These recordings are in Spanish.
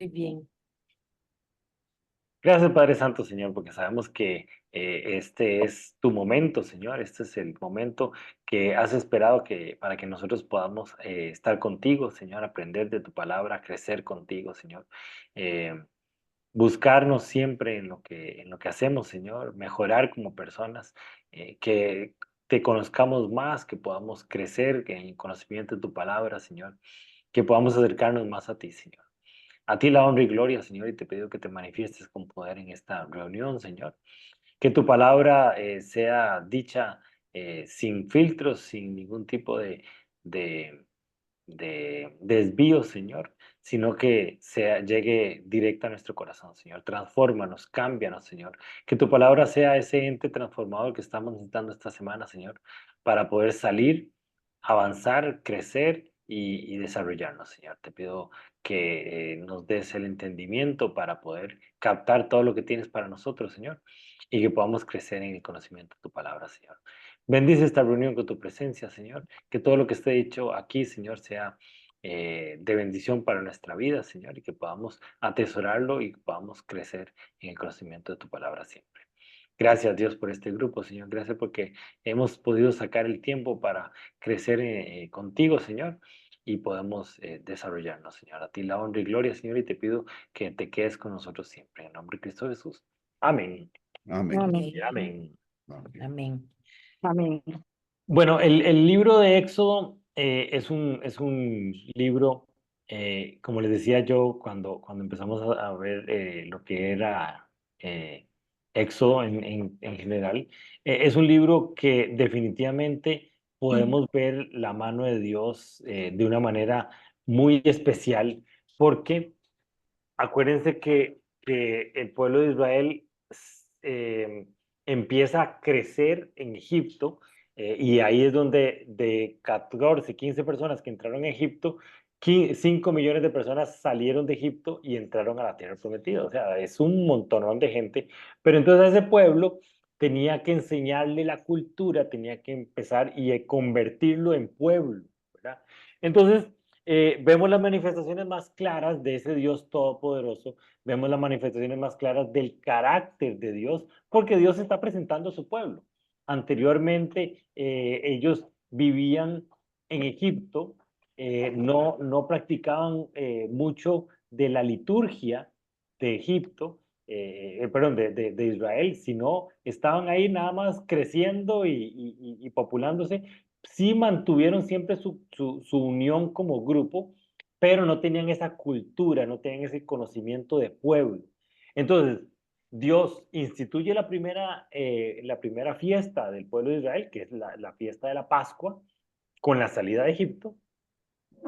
bien. Gracias, Padre Santo, Señor, porque sabemos que este es tu momento, Señor. Este es el momento que has esperado para que nosotros podamos estar contigo, Señor, aprender de tu palabra, crecer contigo, Señor. Eh, Buscarnos siempre en lo que hacemos, Señor, mejorar como personas, que te conozcamos más, que podamos crecer en el conocimiento de tu palabra, Señor, que podamos acercarnos más a ti, Señor. A ti la honra y gloria, Señor, y te pido que te manifiestes con poder en esta reunión, Señor. Que tu palabra sea dicha sin filtros, sin ningún tipo de, de desvío, Señor, sino que llegue directo a nuestro corazón, Señor. Transfórmanos, cámbianos, Señor. Que tu palabra sea ese ente transformador que estamos necesitando esta semana, Señor, para poder salir, avanzar, crecer y desarrollarnos, Señor. Te pido que nos des el entendimiento para poder captar todo lo que tienes para nosotros, Señor, y que podamos crecer en el conocimiento de tu palabra, Señor. Bendice esta reunión con tu presencia, Señor. Que todo lo que esté dicho aquí, Señor, sea de bendición para nuestra vida, Señor, y que podamos atesorarlo y que podamos crecer en el conocimiento de tu palabra siempre. Gracias, Dios, por este grupo, Señor. Gracias porque hemos podido sacar el tiempo para crecer contigo, Señor, y podemos desarrollarnos, Señor. A ti la honra y gloria, Señor, y te pido que te quedes con nosotros siempre. En nombre de Cristo Jesús. Amén. Amén. Amén. Y amén. Amén. Amén. Amén. Bueno, el libro de Éxodo es un libro, como les decía yo, cuando empezamos a ver lo que era eh, Éxodo en general, es un libro que definitivamente podemos ver la mano de Dios de una manera muy especial, porque acuérdense que el pueblo de Israel empieza a crecer en Egipto, y ahí es donde de 14, 15 personas que entraron a Egipto, 5 millones de personas salieron de Egipto y entraron a la tierra prometida. O sea, es un montonón de gente. Pero entonces ese pueblo tenía que enseñarle la cultura, tenía que empezar y convertirlo en pueblo, ¿verdad? Entonces, vemos las manifestaciones más claras de ese Dios todopoderoso, vemos las manifestaciones más claras del carácter de Dios, porque Dios está presentando a su pueblo. Anteriormente, ellos vivían en Egipto, no practicaban mucho de la liturgia de Egipto, perdón, de Israel, sino estaban ahí nada más creciendo y populándose. Sí mantuvieron siempre su unión como grupo, pero no tenían esa cultura, no tenían ese conocimiento de pueblo. Entonces, Dios instituye la primera fiesta del pueblo de Israel, que es la fiesta de la Pascua, con la salida de Egipto,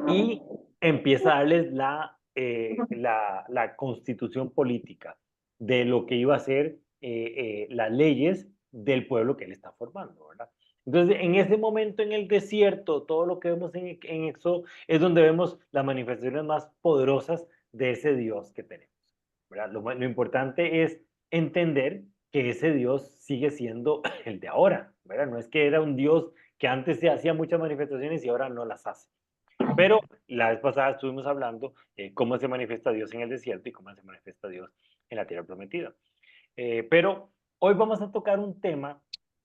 y empieza a darles la constitución política de lo que iba a ser las leyes del pueblo que él está formando, ¿verdad? Entonces, en ese momento en el desierto, todo lo que vemos en Éxodo es donde vemos las manifestaciones más poderosas de ese Dios que tenemos, ¿verdad? Lo importante es entender que ese Dios sigue siendo el de ahora, ¿verdad? No es que era un Dios que antes se hacía muchas manifestaciones y ahora no las hace. Pero la vez pasada estuvimos hablando cómo se manifiesta Dios en el desierto y cómo se manifiesta Dios en la tierra prometida. Pero hoy vamos a tocar un tema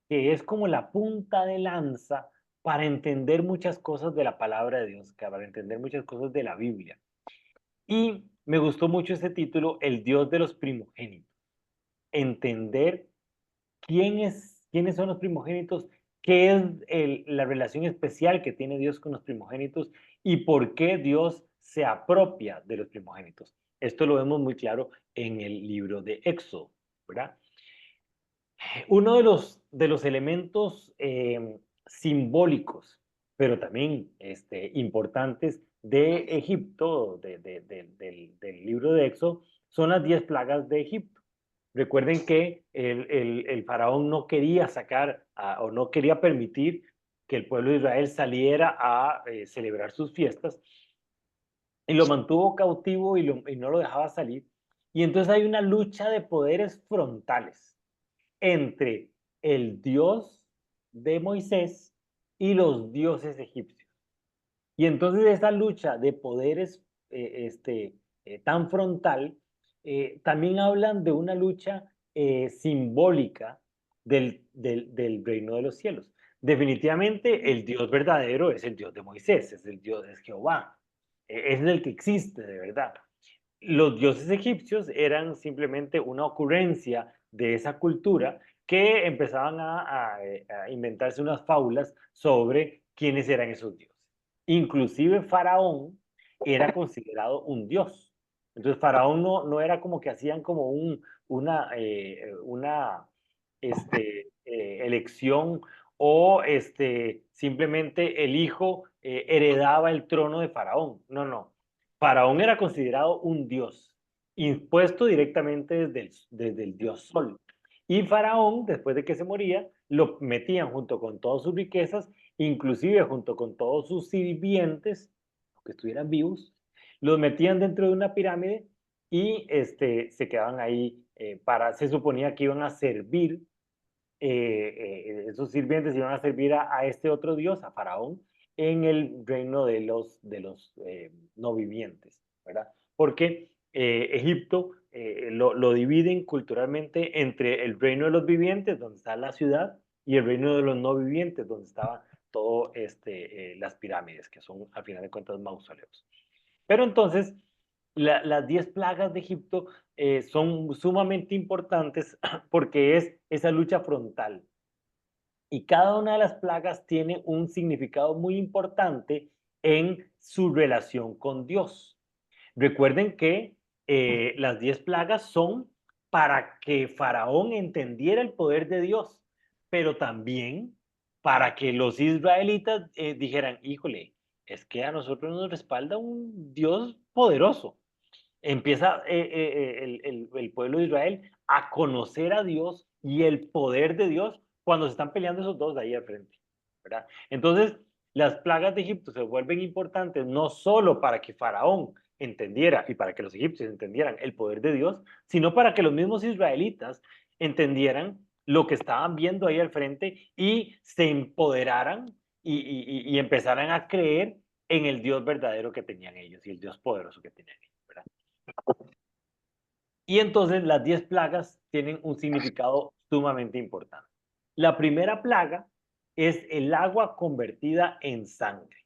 que es como la punta de lanza para entender muchas cosas de la palabra de Dios, para entender muchas cosas de la Biblia. Y me gustó mucho este título, El Dios de los primogénitos. Entender quiénes son los primogénitos, qué es la relación especial que tiene Dios con los primogénitos y por qué Dios se apropia de los primogénitos. Esto lo vemos muy claro en el libro de Éxodo, ¿verdad? Uno de los elementos simbólicos, pero también importantes de Egipto, del libro de Éxodo, son las 10 plagas de Egipto. Recuerden que el faraón no quería sacar o no quería permitir que el pueblo de Israel saliera a celebrar sus fiestas y lo mantuvo cautivo y no lo dejaba salir. Y entonces hay una lucha de poderes frontales entre el Dios de Moisés y los dioses egipcios. Y entonces esa lucha de poderes tan frontal, también hablan de una lucha simbólica del reino de los cielos. Definitivamente el Dios verdadero es el Dios de Moisés, es el Dios de Jehová, es el que existe de verdad. Los dioses egipcios eran simplemente una ocurrencia de esa cultura que empezaban a inventarse unas fábulas sobre quiénes eran esos dioses. Inclusive Faraón era considerado un dios. Entonces Faraón no era como que hacían como una elección o simplemente el hijo heredaba el trono de Faraón. No, no. Faraón era considerado un dios, impuesto directamente desde el dios Sol. Y Faraón, después de que se moría, lo metían junto con todas sus riquezas, inclusive junto con todos sus sirvientes, que estuvieran vivos, los metían dentro de una pirámide y se quedaban ahí se suponía que iban a servir, esos sirvientes iban a servir a este otro dios, a Faraón, en el reino de los no vivientes, ¿verdad? Porque Egipto lo dividen culturalmente entre el reino de los vivientes, donde está la ciudad, y el reino de los no vivientes, donde estaba todo las pirámides, que son al final de cuentas mausoleos. Pero entonces, las 10 plagas de Egipto son sumamente importantes porque es esa lucha frontal. Y cada una de las plagas tiene un significado muy importante en su relación con Dios. Recuerden que las 10 plagas son para que Faraón entendiera el poder de Dios, pero también para que los israelitas dijeran, híjole, es que a nosotros nos respalda un Dios poderoso. Empieza el pueblo de Israel a conocer a Dios y el poder de Dios cuando se están peleando esos dos de ahí al frente, ¿verdad? Entonces, las plagas de Egipto se vuelven importantes no solo para que Faraón entendiera y para que los egipcios entendieran el poder de Dios, sino para que los mismos israelitas entendieran lo que estaban viendo ahí al frente y se empoderaran y empezaran a creer en el Dios verdadero que tenían ellos y el Dios poderoso que tenían ellos, ¿verdad? Y entonces las 10 plagas tienen un significado sumamente importante. La primera plaga es el agua convertida en sangre.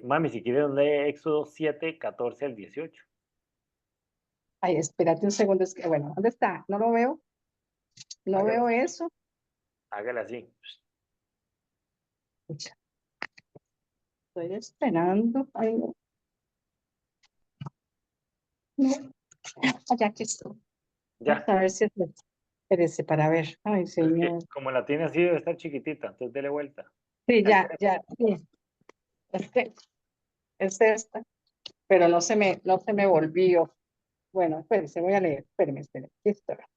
Mami, si quieres, lee Éxodo 7, 14 al 18. Ay, espérate un segundo, es que, bueno, ¿dónde está? No lo veo, no Hágala, veo eso. hágala así. Pucha, estoy esperando. Ay, no, no, allá que estoy. Vamos Ya. a ver si es. Espérese para ver. Ay, Es que señor. como la tiene así, debe estar chiquitita. Entonces, dele vuelta. Sí, Ahí ya, está. ya, sí. Este, es esta, pero no se me volvió. Bueno, espérese, voy a leer. Espéreme, espéreme. Aquí está.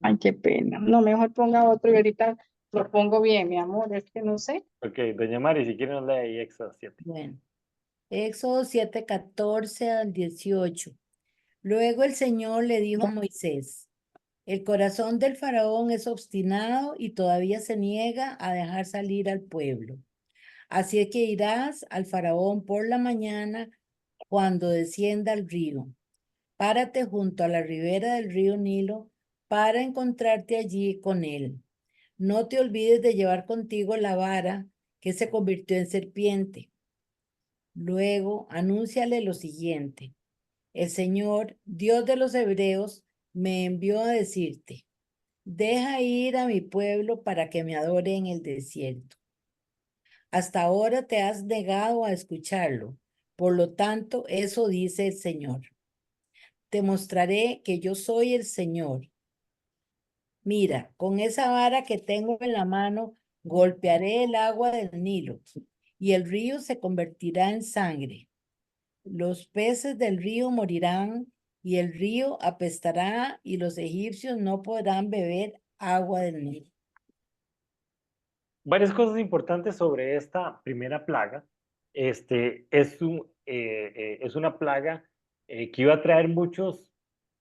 Ay, qué pena. No, mejor ponga otro y ahorita lo pongo bien, mi amor. Es que no sé. Ok, doña Mari, si quiere, nos lee ahí Éxodo 7. Bueno, Éxodo 7, 14 al 18. Luego el Señor le dijo a Moisés, el corazón del faraón es obstinado y todavía se niega a dejar salir al pueblo. Así es que irás al faraón por la mañana cuando descienda al río. Párate junto a la ribera del río Nilo para encontrarte allí con él. No te olvides de llevar contigo la vara que se convirtió en serpiente. Luego, anúnciale lo siguiente. El Señor, Dios de los hebreos, me envió a decirte, deja ir a mi pueblo para que me adore en el desierto. Hasta ahora te has negado a escucharlo. Por lo tanto, eso dice el Señor. Te mostraré que yo soy el Señor. Mira, con esa vara que tengo en la mano, golpearé el agua del Nilo y el río se convertirá en sangre. Los peces del río morirán y el río apestará y los egipcios no podrán beber agua del Nilo. Varias cosas importantes sobre esta primera plaga. Es una plaga que iba a traer muchas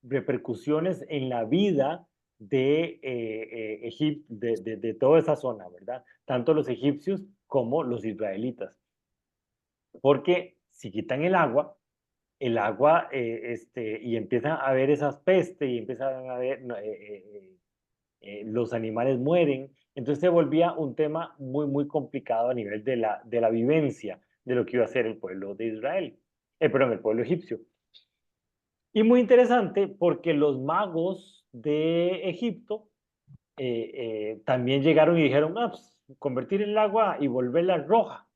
repercusiones en la vida de Egipto, de toda esa zona, ¿verdad? Tanto los egipcios como los israelitas. Porque si quitan el agua y empiezan a haber esas pestes y empiezan a haber, los animales mueren, entonces se volvía un tema muy, muy complicado a nivel de la vivencia de lo que iba a ser el pueblo de Israel, perdón, el pueblo egipcio. Y muy interesante porque los magos de Egipto también llegaron y dijeron, ah, pues, convertir el agua y volverla roja.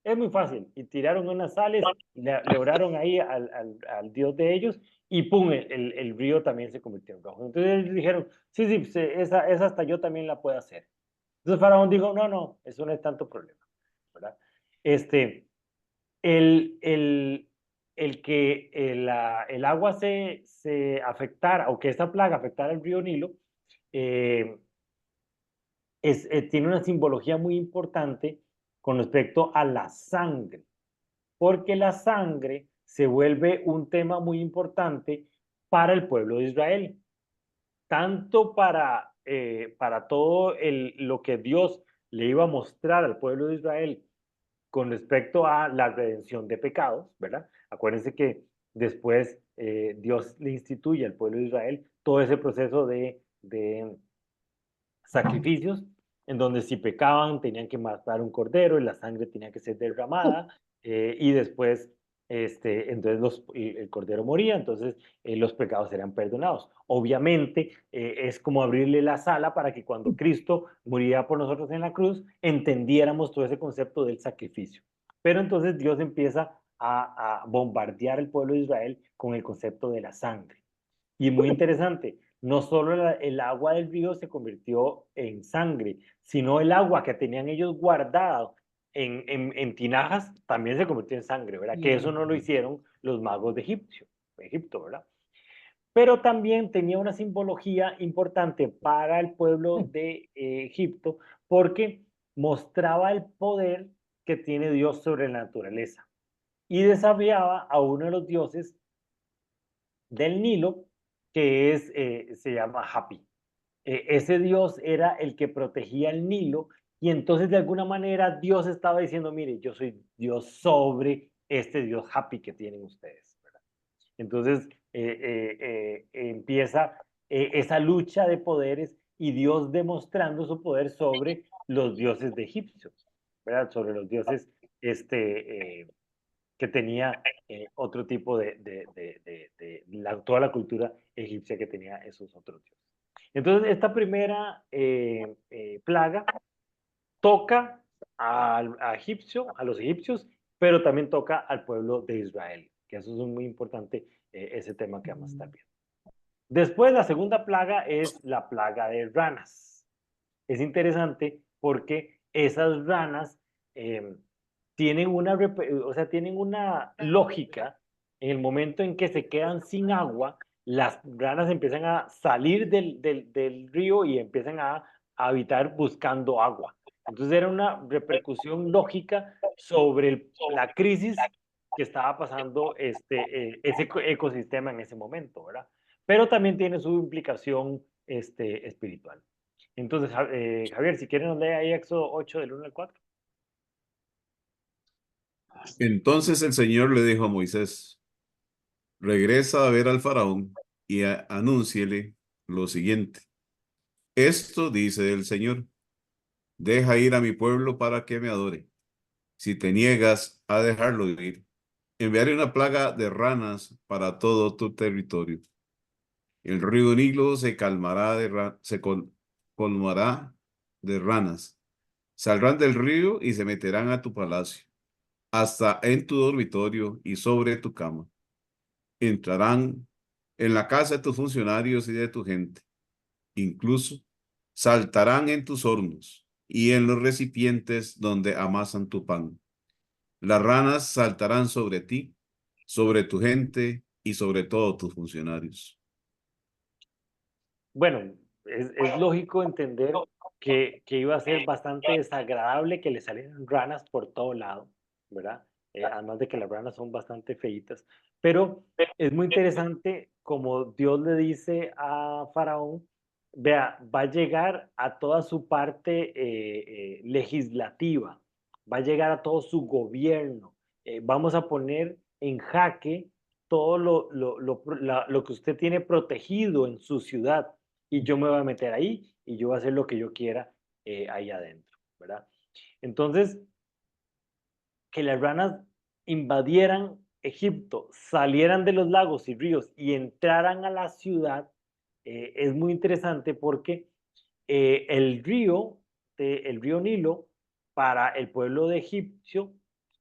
Es muy fácil. Y tiraron unas sales, le oraron ahí al dios de ellos y ¡pum! El río también se convirtió en rojo. Entonces ellos dijeron, sí, sí, pues, esa hasta yo también la puedo hacer. Entonces Faraón dijo, no, no, eso no es tanto problema, ¿verdad? Este, el, el, el que el agua se afectara o que esta plaga afectara el río Nilo, eh, tiene una simbología muy importante con respecto a la sangre, porque la sangre se vuelve un tema muy importante para el pueblo de Israel, tanto para todo lo que Dios le iba a mostrar al pueblo de Israel con respecto a la redención de pecados, ¿verdad? Acuérdense que después Dios le instituye al pueblo de Israel todo ese proceso de sacrificios, en donde si pecaban tenían que matar un cordero y la sangre tenía que ser derramada, y después, entonces el cordero moría, entonces los pecados eran perdonados. Obviamente es como abrirle la sala para que cuando Cristo moría por nosotros en la cruz, entendiéramos todo ese concepto del sacrificio. Pero entonces Dios empieza a bombardear el pueblo de Israel con el concepto de la sangre. Y muy interesante, no solo el agua del río se convirtió en sangre, sino el agua que tenían ellos guardado en tinajas también se convirtió en sangre, ¿verdad? Que eso no lo hicieron los magos de Egipto, ¿verdad? Pero también tenía una simbología importante para el pueblo de Egipto porque mostraba el poder que tiene Dios sobre la naturaleza y desafiaba a uno de los dioses del Nilo, que se llama Hapi. Ese dios era el que protegía el Nilo y entonces de alguna manera Dios estaba diciendo, mire, yo soy Dios sobre este dios Hapi que tienen ustedes, ¿verdad? Entonces empieza esa lucha de poderes y Dios demostrando su poder sobre los dioses de Egipto, ¿verdad? Sobre los dioses que tenía otro tipo toda la cultura egipcia que tenía esos otros dioses. Entonces, esta primera plaga toca a los egipcios, pero también toca al pueblo de Israel, que eso es muy importante, ese tema que vamos a estar viendo. Después, la segunda plaga es la plaga de ranas. Es interesante porque esas ranas tienen tienen una lógica en el momento en que se quedan sin agua, las ranas empiezan a salir del río y empiezan a habitar buscando agua. Entonces era una repercusión lógica sobre la crisis que estaba pasando ese ecosistema en ese momento, ¿verdad? Pero también tiene su implicación espiritual. Entonces, Javier, si quieren nos lee ahí Éxodo 8 del 1 al 4. Entonces el Señor le dijo a Moisés, regresa a ver al faraón y anúnciele lo siguiente. Esto dice el Señor, deja ir a mi pueblo para que me adore. Si te niegas a dejarlo ir, enviaré una plaga de ranas para todo tu territorio. El río Nilo se calmará colmará de ranas. Saldrán del río y se meterán a tu palacio, hasta en tu dormitorio y sobre tu cama. Entrarán en la casa de tus funcionarios y de tu gente. Incluso saltarán en tus hornos y en los recipientes donde amasan tu pan. Las ranas saltarán sobre ti, sobre tu gente y sobre todos tus funcionarios. Bueno, es lógico entender que iba a ser bastante desagradable que le salieran ranas por todo lado, ¿verdad? Además de que las ranas son bastante feitas, pero es muy interesante como Dios le dice a Faraón, vea, va a llegar a toda su parte legislativa, va a llegar a todo su gobierno. Vamos a poner en jaque todo lo que usted tiene protegido en su ciudad y yo me voy a meter ahí y yo voy a hacer lo que yo quiera ahí adentro, ¿verdad? Entonces, que las ranas invadieran Egipto, salieran de los lagos y ríos y entraran a la ciudad, es muy interesante porque el río Nilo, para el pueblo de egipcio,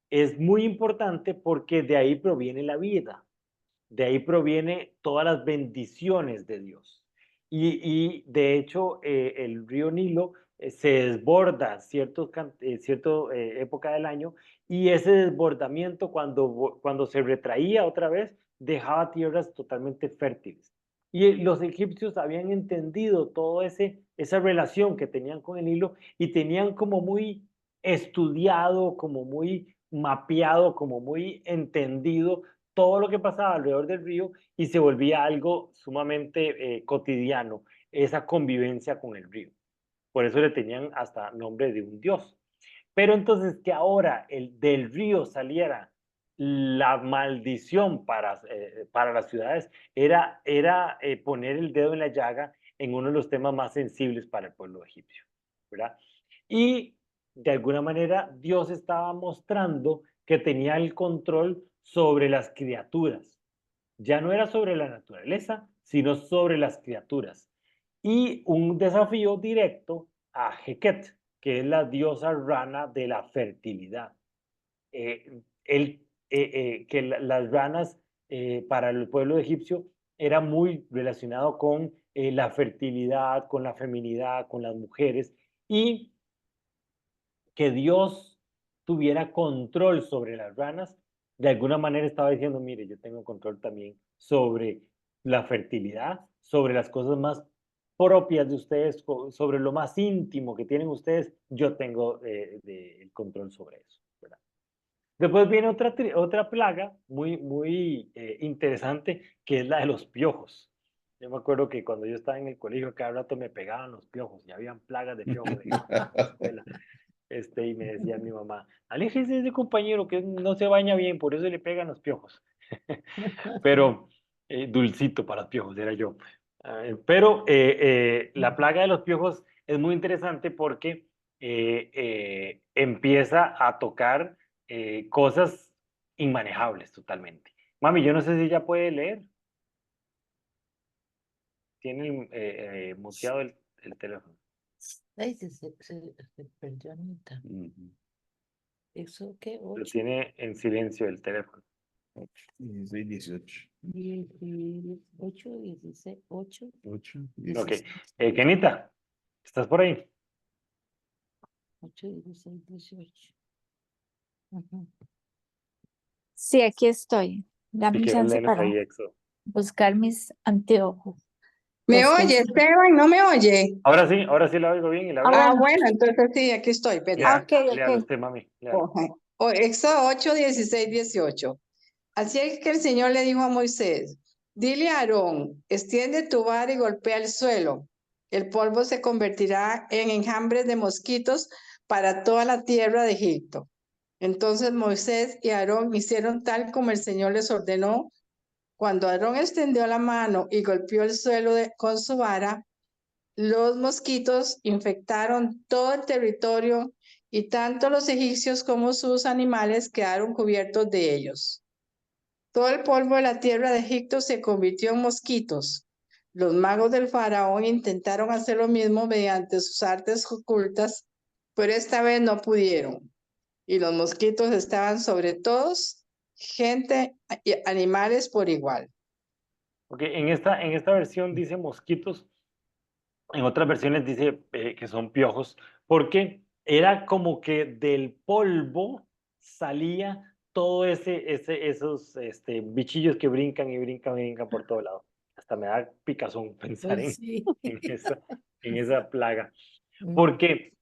es muy importante porque de ahí proviene la vida, de ahí proviene todas las bendiciones de Dios. Y de hecho, el río Nilo se desborda cierta época del año y ese desbordamiento cuando se retraía otra vez dejaba tierras totalmente fértiles. Y los egipcios habían entendido toda esa relación que tenían con el Nilo y tenían como muy estudiado, como muy mapeado, como muy entendido todo lo que pasaba alrededor del río y se volvía algo sumamente cotidiano, esa convivencia con el río. Por eso le tenían hasta nombre de un dios. Pero entonces que ahora del río saliera la maldición para las ciudades era poner el dedo en la llaga en uno de los temas más sensibles para el pueblo egipcio, ¿verdad? Y de alguna manera Dios estaba mostrando que tenía el control sobre las criaturas. Ya no era sobre la naturaleza, sino sobre las criaturas. Y un desafío directo a Heket, que es la diosa rana de la fertilidad. Las ranas para el pueblo egipcio era muy relacionado con la fertilidad, con la feminidad, con las mujeres, y que Dios tuviera control sobre las ranas, de alguna manera estaba diciendo, mire, yo tengo control también sobre la fertilidad, sobre las cosas más propias de ustedes, sobre lo más íntimo que tienen ustedes, yo tengo el control sobre eso, ¿verdad? Después viene otra plaga muy interesante, que es la de los piojos. Yo me acuerdo que cuando yo estaba en el colegio, cada rato me pegaban los piojos y habían plagas de piojos en la escuela. Y me decía mi mamá, aléjese de ese compañero que no se baña bien, por eso le pegan los piojos. Pero dulcito para los piojos, era yo. Pero la plaga de los piojos es muy interesante porque empieza a tocar cosas inmanejables totalmente. Mami, yo no sé si ella puede leer. Tiene muteado el teléfono. Ay, se perdió Anita. ¿Eso qué? Lo 8, tiene en silencio el teléfono. 16, 18. 8, 16, 8, 8, Ok. 16, Kenita, ¿estás por ahí? 8, 16, 18. Ujú. Sí, aquí estoy. Si Dame un quieres, chance léenos ahí, para Exo. buscar mis anteojos. ¿Me Los que oye, Esteban? ¿No me oye? Ahora sí la oigo bien y la Ah, veo. Ah, bueno. bueno, entonces sí, aquí estoy. Ah, Perdón. ok, Léalo ok. usted, mami. Léalo. Ojo. Éxodo 8, 16, 18. Así es que el Señor le dijo a Moisés, dile a Aarón, extiende tu vara y golpea el suelo. El polvo se convertirá en enjambres de mosquitos para toda la tierra de Egipto. Entonces Moisés y Aarón hicieron tal como el Señor les ordenó. Cuando Aarón extendió la mano y golpeó el suelo con su vara, los mosquitos infectaron todo el territorio y tanto los egipcios como sus animales quedaron cubiertos de ellos. Todo el polvo de la tierra de Egipto se convirtió en mosquitos. Los magos del faraón intentaron hacer lo mismo mediante sus artes ocultas, pero esta vez no pudieron. Y los mosquitos estaban sobre todos, gente y animales por igual. Ok, en esta versión dice mosquitos, en otras versiones dice que son piojos, porque era como que del polvo salía todo esos bichillos que brincan y brincan y brincan por todo lado. Hasta me da picazón pensar Pues sí. en esa plaga. Mm. Porque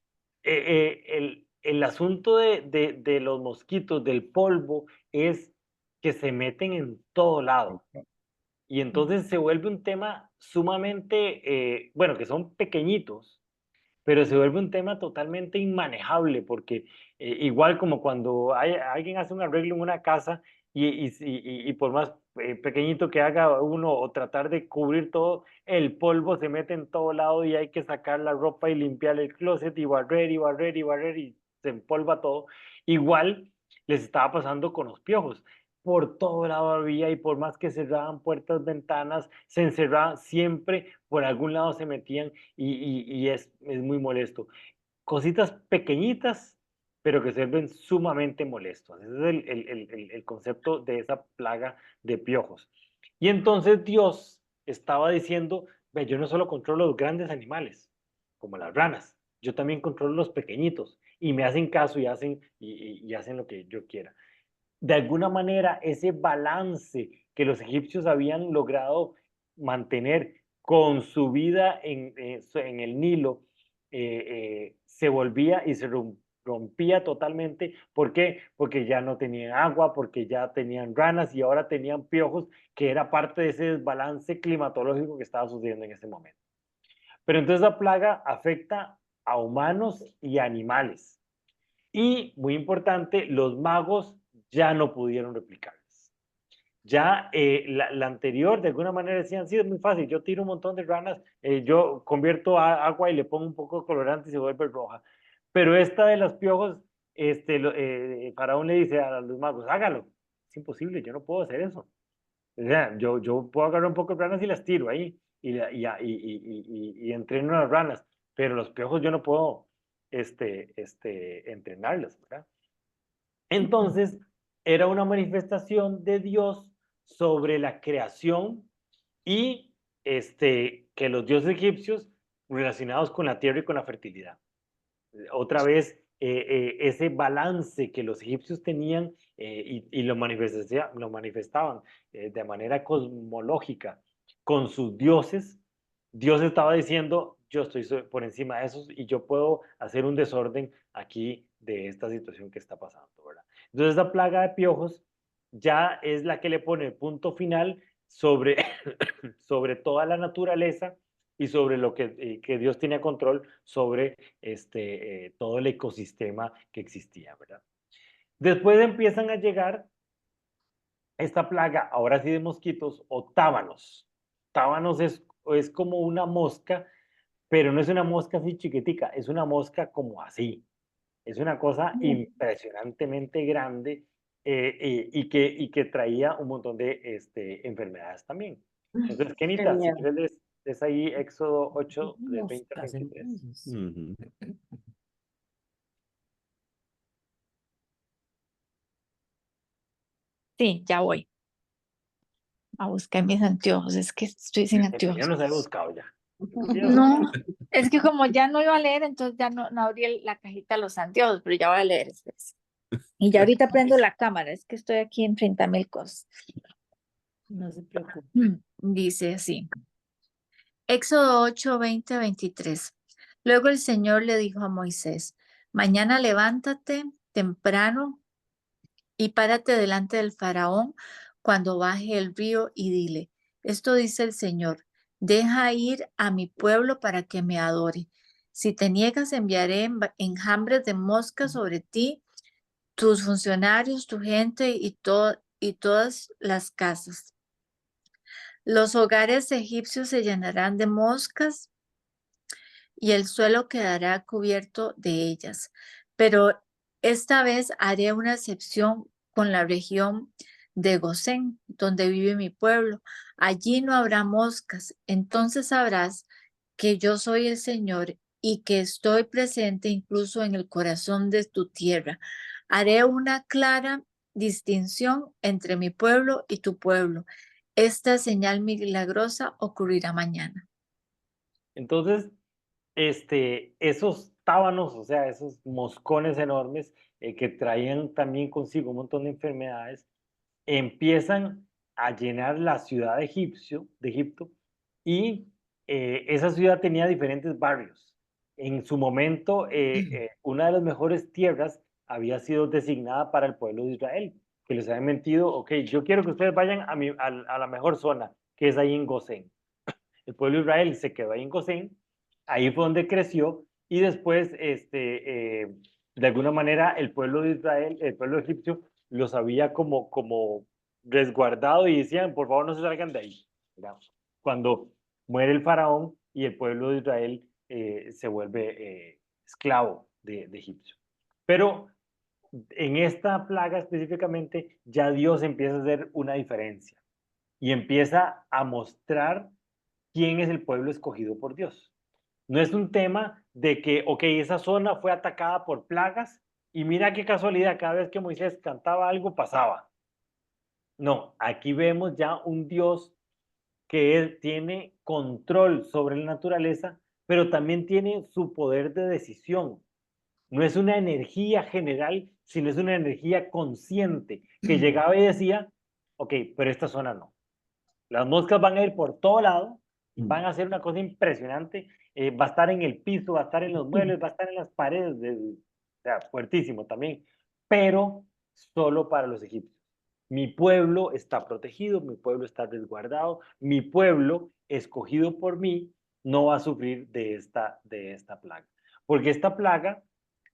el asunto de los mosquitos, del polvo, es que se meten en todo lado. Y entonces se vuelve un tema sumamente, bueno, que son pequeñitos, pero se vuelve un tema totalmente inmanejable porque igual como cuando alguien hace un arreglo en una casa y por más pequeñito que haga uno o tratar de cubrir todo, el polvo se mete en todo lado y hay que sacar la ropa y limpiar el closet y barrer y barrer y barrer y se empolva todo. Igual les estaba pasando con los piojos. Por todo lado había y por más que cerraban puertas, ventanas, se encerraban, siempre por algún lado se metían y es muy molesto. Cositas pequeñitas, pero que se ven sumamente molestos. Ese es el concepto de esa plaga de piojos. Y entonces Dios estaba diciendo, ve, yo no solo controlo los grandes animales, como las ranas, yo también controlo los pequeñitos y me hacen caso y hacen lo que yo quiera. De alguna manera, ese balance que los egipcios habían logrado mantener con su vida en el Nilo, se volvía y se rompía totalmente. ¿Por qué? Porque ya no tenían agua, porque ya tenían ranas y ahora tenían piojos, que era parte de ese desbalance climatológico que estaba sucediendo en ese momento. Pero entonces la plaga afecta a humanos y animales. Y, muy importante, los magos ya no pudieron replicarlas. Ya la anterior, de alguna manera decían, sí, es muy fácil, yo tiro un montón de ranas, yo convierto agua y le pongo un poco de colorante y se vuelve roja. Pero esta de los piojos, Faraón le dice a los magos, hágalo. Es imposible, yo no puedo hacer eso. O sea, yo puedo agarrar un poco de ranas y las tiro ahí y entreno las ranas, pero los piojos yo no puedo entrenarlas, ¿verdad? Entonces, era una manifestación de Dios sobre la creación y que los dioses egipcios relacionados con la tierra y con la fertilidad. Otra vez, ese balance que los egipcios tenían y lo manifestaban de manera cosmológica con sus dioses, Dios estaba diciendo, yo estoy por encima de esos y yo puedo hacer un desorden aquí de esta situación que está pasando, ¿verdad? Entonces, esta plaga de piojos ya es la que le pone el punto final sobre, sobre toda la naturaleza y sobre lo que Dios tenía control sobre todo el ecosistema que existía, ¿verdad? Después empiezan a llegar esta plaga, ahora sí de mosquitos o tábanos. Tábanos es como una mosca, pero no es una mosca así chiquitica, es una mosca como así. Es una cosa impresionantemente grande y que traía un montón de enfermedades también. Entonces, Qué Kenita, si miedo. quieres, es ahí Éxodo 8, de 20 a Moscas, 23. entonces. Ujú. Sí, ya voy a buscar mis anteojos. Es que estoy sin Yo anteojos. los he buscado ya. No, es que como ya no iba a leer, entonces ya no abrí la cajita de los anteojos, pero ya voy a leer. Espérese. Y ya ahorita prendo la cámara, es que estoy aquí enfrente a mil cosas. No se preocupe. Dice así. Éxodo 8, 20, 23. Luego el Señor le dijo a Moisés, mañana levántate temprano y párate delante del faraón cuando baje el río y dile, esto dice el Señor, deja ir a mi pueblo para que me adore. Si te niegas, enviaré enjambres de moscas sobre ti, tus funcionarios, tu gente y todas las casas. Los hogares egipcios se llenarán de moscas y el suelo quedará cubierto de ellas. Pero esta vez haré una excepción con la región de Gosén, donde vive mi pueblo. Allí no habrá moscas. Entonces sabrás que yo soy el Señor y que estoy presente incluso en el corazón de tu tierra. Haré una clara distinción entre mi pueblo y tu pueblo. Esta señal milagrosa ocurrirá mañana. Entonces, esos tábanos, o sea, esos moscones enormes que traían también consigo un montón de enfermedades, empiezan a llenar la ciudad de Egipto y esa ciudad tenía diferentes barrios. En su momento, una de las mejores tierras había sido designada para el pueblo de Israel, que les habían mentido, ok, yo quiero que ustedes vayan a la mejor zona, que es ahí en Gosén. El pueblo de Israel se quedó ahí en Gosén, ahí fue donde creció y después de alguna manera el pueblo de Israel, el pueblo egipcio, los había como resguardado y decían, por favor no se salgan de ahí. ¿Verdad? Cuando muere el faraón y el pueblo de Israel se vuelve esclavo de egipcio. Pero en esta plaga específicamente ya Dios empieza a hacer una diferencia y empieza a mostrar quién es el pueblo escogido por Dios. No es un tema de que, ok, esa zona fue atacada por plagas y mira qué casualidad, cada vez que Moisés cantaba algo pasaba. No, aquí vemos ya un Dios que él tiene control sobre la naturaleza, pero también tiene su poder de decisión. No es una energía general, sino es una energía consciente que llegaba y decía, ok, pero esta zona no. Las moscas van a ir por todo lado, van a hacer una cosa impresionante, va a estar en el piso, va a estar en los muebles, va a estar en las paredes, o sea, fuertísimo también, pero solo para los egipcios. Mi pueblo está protegido, mi pueblo está resguardado, mi pueblo escogido por mí no va a sufrir de esta plaga, porque esta plaga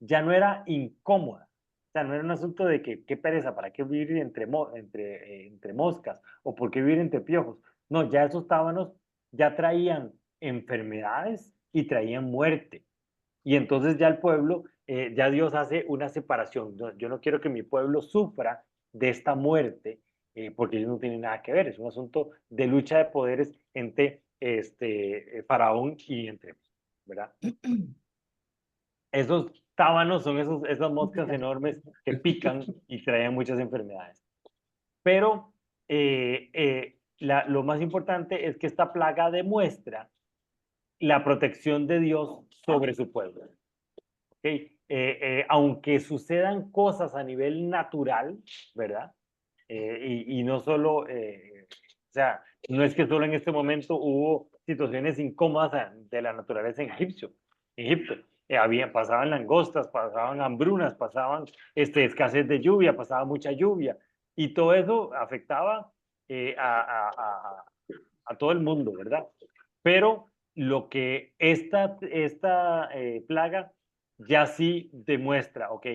ya no era incómoda. O sea, no era un asunto de que qué pereza, ¿para qué vivir entre moscas? ¿O por qué vivir entre piojos? No, ya esos tábanos ya traían enfermedades y traían muerte. Y entonces ya el pueblo, ya Dios hace una separación. No, yo no quiero que mi pueblo sufra de esta muerte, porque ellos no tienen nada que ver. Es un asunto de lucha de poderes entre Faraón y entre, ¿verdad? Esos tábanos son esas moscas enormes que pican y traen muchas enfermedades. Pero lo más importante es que esta plaga demuestra la protección de Dios sobre su pueblo. ¿Okay? Aunque sucedan cosas a nivel natural, ¿verdad? Y no solo, o sea, no es que solo en este momento hubo situaciones incómodas de la naturaleza en Egipto. Pasaban langostas, pasaban hambrunas, pasaban escasez de lluvia, pasaba mucha lluvia. Y todo eso afectaba a todo el mundo, ¿verdad? Pero lo que esta plaga ya sí demuestra, ok,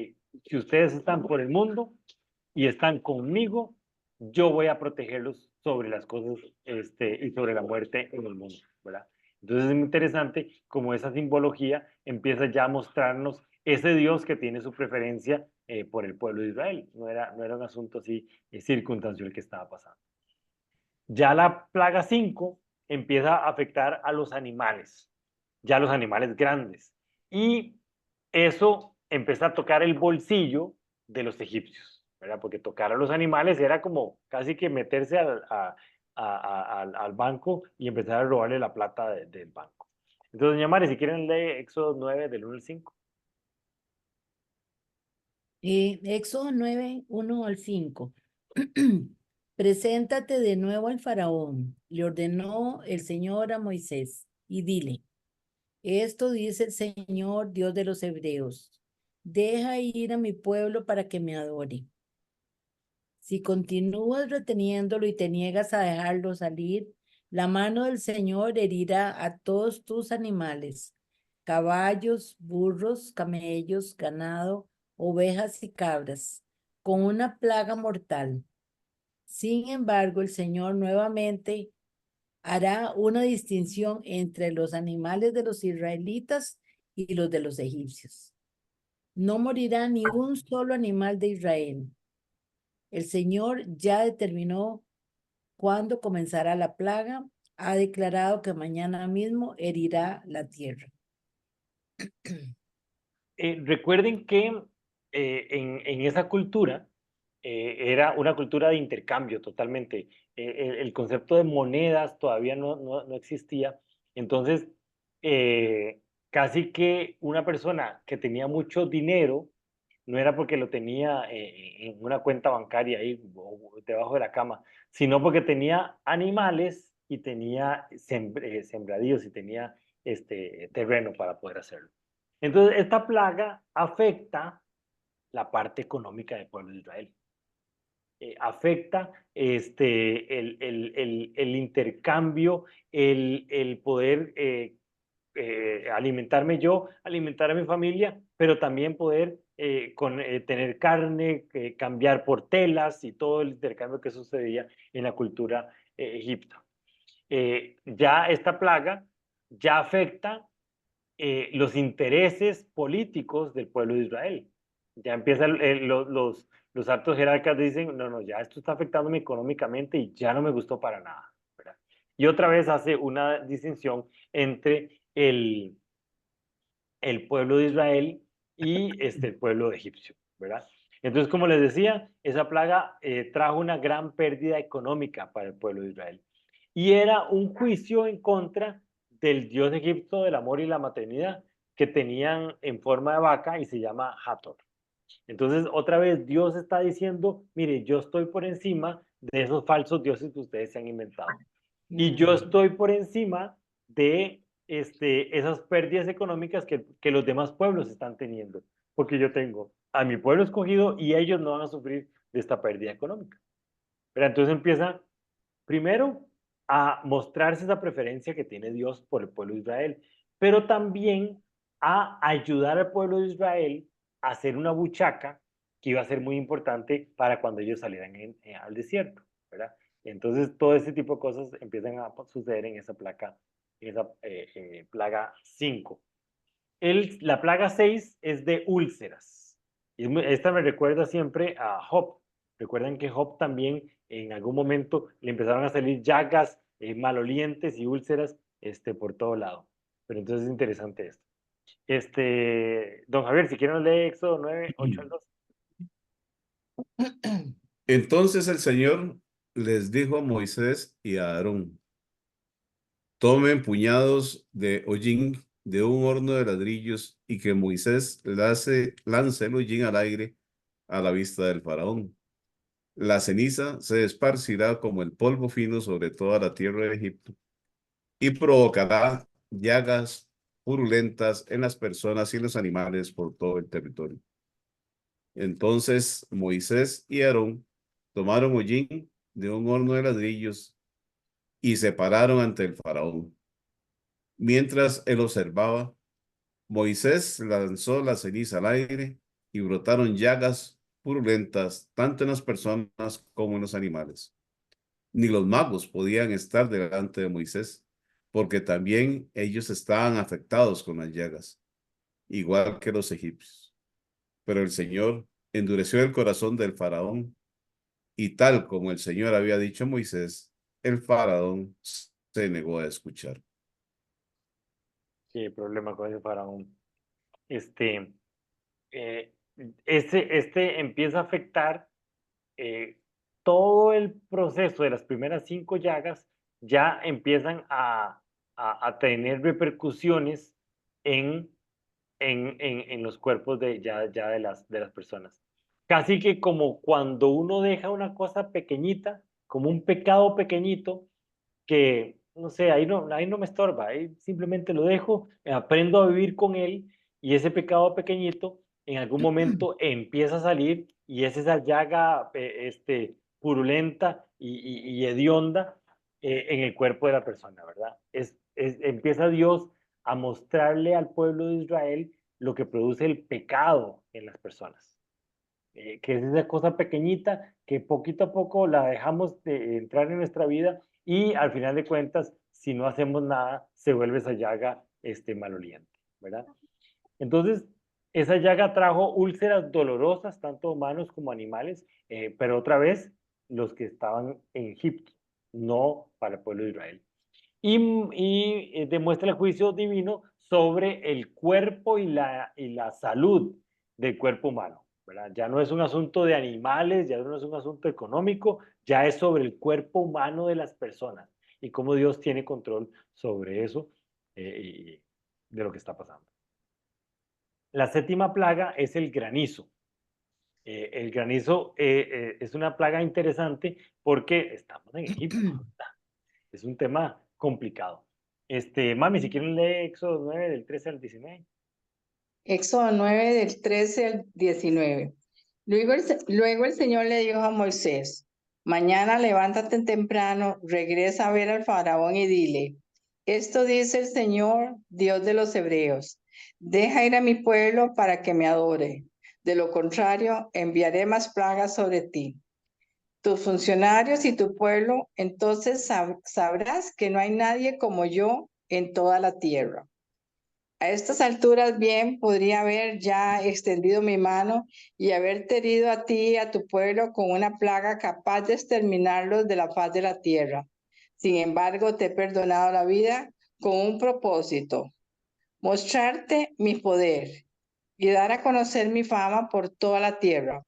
si ustedes están por el mundo y están conmigo, yo voy a protegerlos sobre las cosas y sobre la muerte en el mundo, ¿verdad? Entonces es muy interesante como esa simbología empieza ya a mostrarnos ese Dios que tiene su preferencia por el pueblo de Israel. No era un asunto así circunstancial que estaba pasando. Ya la plaga 5 empieza a afectar a los animales, ya los animales grandes. Y eso empieza a tocar el bolsillo de los egipcios, ¿verdad? Porque tocar a los animales era como casi que meterse al banco y empezar a robarle la plata del banco. Entonces, doña Mari, si quieren leer Éxodo 9 del 1 al 5. Éxodo 9, 1 al 5. Preséntate de nuevo al faraón, le ordenó el Señor a Moisés, y dile, esto dice el Señor, Dios de los hebreos, deja ir a mi pueblo para que me adore. Si continúas reteniéndolo y te niegas a dejarlo salir, la mano del Señor herirá a todos tus animales, caballos, burros, camellos, ganado, ovejas y cabras, con una plaga mortal. Sin embargo, el Señor nuevamente hará una distinción entre los animales de los israelitas y los de los egipcios. No morirá ni un solo animal de Israel. El Señor ya determinó cuándo comenzará la plaga. Ha declarado que mañana mismo herirá la tierra. Recuerden que en esa cultura era una cultura de intercambio totalmente. El concepto de monedas todavía no existía. Entonces, casi que una persona que tenía mucho dinero, no era porque lo tenía en una cuenta bancaria ahí o debajo de la cama, sino porque tenía animales y tenía sembradíos y tenía terreno para poder hacerlo. Entonces, esta plaga afecta la parte económica del pueblo de Israel. Afecta el intercambio, el poder alimentarme yo, alimentar a mi familia, pero también poder tener carne, cambiar por telas y todo el intercambio que sucedía en la cultura egipcia. Ya esta plaga ya afecta los intereses políticos del pueblo de Israel. Ya empiezan los altos jerarcas dicen, no, ya esto está afectándome económicamente y ya no me gustó para nada, ¿verdad? Y otra vez hace una distinción entre el pueblo de Israel y el pueblo egipcio, ¿verdad? Entonces, como les decía, esa plaga trajo una gran pérdida económica para el pueblo de Israel. Y era un juicio en contra del dios de Egipto del amor y la maternidad que tenían en forma de vaca y se llama Hathor. Entonces, otra vez, Dios está diciendo, mire, yo estoy por encima de esos falsos dioses que ustedes se han inventado. Y yo estoy por encima de esas pérdidas económicas que los demás pueblos están teniendo, porque yo tengo a mi pueblo escogido y ellos no van a sufrir de esta pérdida económica. Pero entonces empieza primero a mostrarse esa preferencia que tiene Dios por el pueblo de Israel, pero también a ayudar al pueblo de Israel a hacer una buchaca que iba a ser muy importante para cuando ellos salieran al desierto, ¿verdad? Entonces, todo ese tipo de cosas empiezan a suceder en esa plaga 5. La plaga 6 es de úlceras. Esta me recuerda siempre a Job. Recuerden que Job también en algún momento le empezaron a salir llagas malolientes y úlceras por todo lado. Pero entonces es interesante esto. Don Javier, si quieren leer Éxodo 9, 8 al 12. Entonces el Señor les dijo a Moisés y a Aarón: tomen puñados de hollín de un horno de ladrillos y que Moisés lance el hollín al aire a la vista del faraón. La ceniza se esparcirá como el polvo fino sobre toda la tierra de Egipto y provocará llagas purulentas en las personas y los animales por todo el territorio. Entonces Moisés y Aarón tomaron hollín de un horno de ladrillos y se pararon ante el faraón. Mientras él observaba, Moisés lanzó la ceniza al aire y brotaron llagas purulentas tanto en las personas como en los animales. Ni los magos podían estar delante de Moisés, porque también ellos estaban afectados con las llagas, igual que los egipcios. Pero el Señor endureció el corazón del faraón, y tal como el Señor había dicho a Moisés, el faraón se negó a escuchar. Sí, problema con ese faraón. Este empieza a afectar todo el proceso de las primeras 5 llagas, ya empiezan a tener repercusiones en los cuerpos de las personas. Casi que como cuando uno deja una cosa pequeñita, como un pecado pequeñito, que no sé, ahí no me estorba, ahí simplemente lo dejo, aprendo a vivir con él y ese pecado pequeñito en algún momento empieza a salir y es esa llaga purulenta y hedionda en el cuerpo de la persona, ¿verdad? Empieza Dios a mostrarle al pueblo de Israel lo que produce el pecado en las personas. Que es esa cosa pequeñita que poquito a poco la dejamos de entrar en nuestra vida y al final de cuentas, si no hacemos nada, se vuelve esa llaga maloliente, ¿verdad? Entonces, esa llaga trajo úlceras dolorosas, tanto humanos como animales, pero otra vez, los que estaban en Egipto, no para el pueblo de Israel. Y demuestra el juicio divino sobre el cuerpo y la salud del cuerpo humano, ¿verdad? Ya no es un asunto de animales, ya no es un asunto económico, ya es sobre el cuerpo humano de las personas y cómo Dios tiene control sobre eso y de lo que está pasando. La 7ª plaga es el granizo. El granizo es una plaga interesante porque estamos en Egipto. Es un tema complicado. Mami, si quieren leer Éxodo 9 del 13 al 19. Éxodo 9 del 13 al 19. Luego el Señor le dijo a Moisés: mañana levántate temprano, regresa a ver al faraón y dile: Esto dice el Señor, Dios de los hebreos. Deja ir a mi pueblo para que me adore. De lo contrario, enviaré más plagas sobre ti. Tus funcionarios y tu pueblo, entonces sabrás que no hay nadie como yo en toda la tierra. A estas alturas bien podría haber ya extendido mi mano y haberte herido a ti y a tu pueblo con una plaga capaz de exterminarlos de la faz de la tierra. Sin embargo, te he perdonado la vida con un propósito, mostrarte mi poder y dar a conocer mi fama por toda la tierra.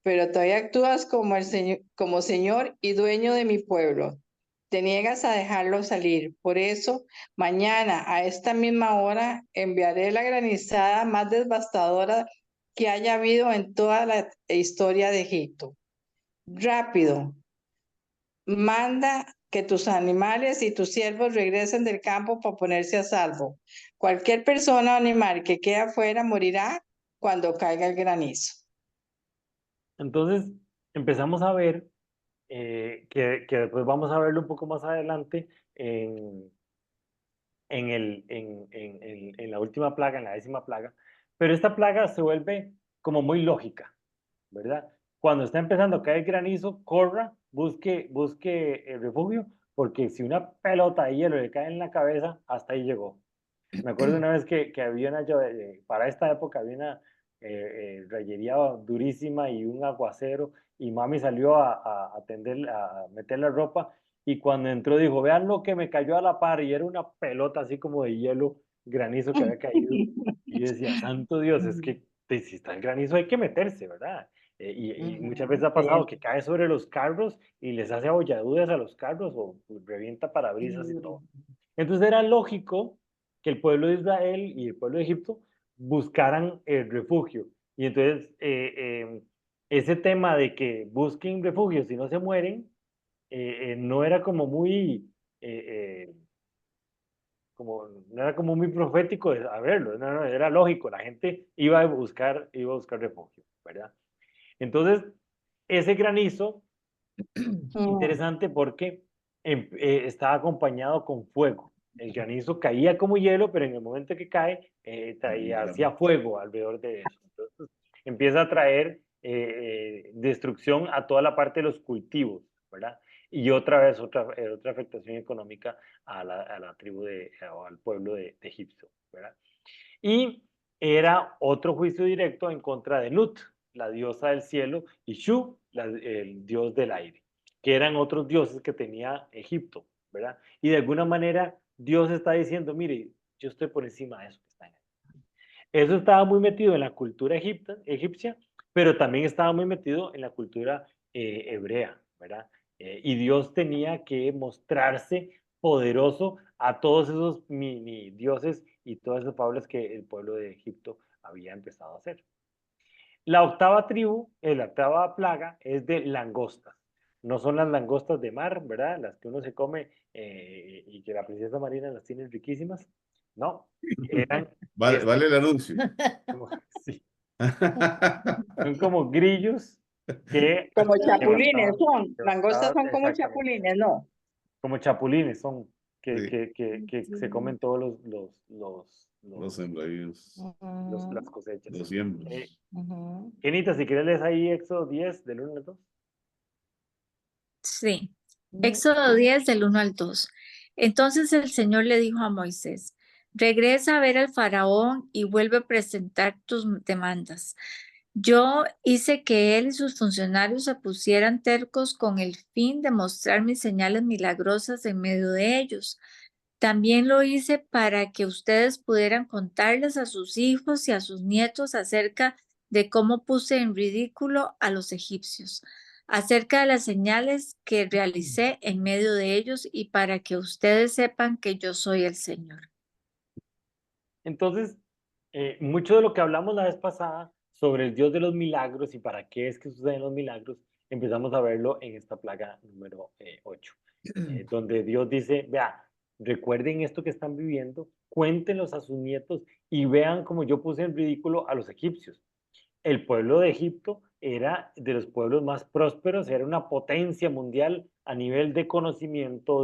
Pero todavía actúas como señor y dueño de mi pueblo. Te niegas a dejarlo salir. Por eso, mañana a esta misma hora enviaré la granizada más devastadora que haya habido en toda la historia de Egipto. Rápido, manda que tus animales y tus siervos regresen del campo para ponerse a salvo. Cualquier persona o animal que quede afuera morirá cuando caiga el granizo. Entonces empezamos a ver que después vamos a verlo un poco más adelante en la última plaga, en la 10ª plaga, pero esta plaga se vuelve como muy lógica, ¿verdad? Cuando está empezando a caer granizo, corra, busque el refugio, porque si una pelota de hielo le cae en la cabeza, hasta ahí llegó. Me acuerdo una vez que había para esta época había una rayería durísima y un aguacero, y mami salió a meter la ropa, y cuando entró dijo, vean lo que me cayó a la par, y era una pelota así como de hielo, granizo que había caído, y yo decía, santo Dios, es que si está el granizo hay que meterse, ¿verdad? Y muchas veces ha pasado que cae sobre los carros y les hace abolladuras a los carros o revienta parabrisas y todo. Entonces era lógico que el pueblo de Israel y el pueblo de Egipto buscaran el refugio. Y entonces ese tema de que busquen refugio si no se mueren, no era como muy, no era como muy profético de saberlo, no, era lógico, la gente iba a buscar refugio, ¿verdad? Entonces, ese granizo, interesante porque estaba acompañado con fuego. El granizo caía como hielo, pero en el momento que cae, hacía fuego alrededor de eso. Entonces, empieza a traer destrucción a toda la parte de los cultivos, ¿verdad? Y otra vez, otra afectación económica a la tribu o al pueblo de Egipto, ¿verdad? Y era otro juicio directo en contra de Nut, la diosa del cielo, y Shu, el dios del aire, que eran otros dioses que tenía Egipto, ¿verdad? Y de alguna manera Dios está diciendo, mire, yo estoy por encima de eso que está ahí. Eso estaba muy metido en la cultura egipcia, pero también estaba muy metido en la cultura hebrea, ¿verdad? Y Dios tenía que mostrarse poderoso a todos esos mini dioses y todas esas fábulas que el pueblo de Egipto había empezado a hacer. La octava tribu, la octava plaga, es de langostas. No son las langostas de mar, ¿verdad? Las que uno se come y que la princesa Marina las tiene riquísimas. No, eran Vale el anuncio. sí, son como grillos que... Como que chapulines son, langostas son como exactamente, chapulines, ¿no? como chapulines son, Sí, que se comen todos los sembradíos, las cosechas. los siembros. Kenita, si quieres lees ahí Éxodo 10, del 1 al 2. Sí. Éxodo 10 del 1 al 2. Entonces el Señor le dijo a Moisés, regresa a ver al faraón y vuelve a presentar tus demandas. Yo hice que él y sus funcionarios se pusieran tercos con el fin de mostrar mis señales milagrosas en medio de ellos. También lo hice para que ustedes pudieran contarles a sus hijos y a sus nietos acerca de cómo puse en ridículo a los egipcios, acerca de las señales que realicé en medio de ellos y para que ustedes sepan que yo soy el Señor. Entonces, mucho de lo que hablamos la vez pasada sobre el Dios de los milagros y para qué es que suceden los milagros, empezamos a verlo en esta plaga número 8, donde Dios dice, vea, recuerden esto que están viviendo, cuéntenlos a sus nietos y vean cómo yo puse en ridículo a los egipcios. El pueblo de Egipto era de los pueblos más prósperos, era una potencia mundial a nivel de conocimiento,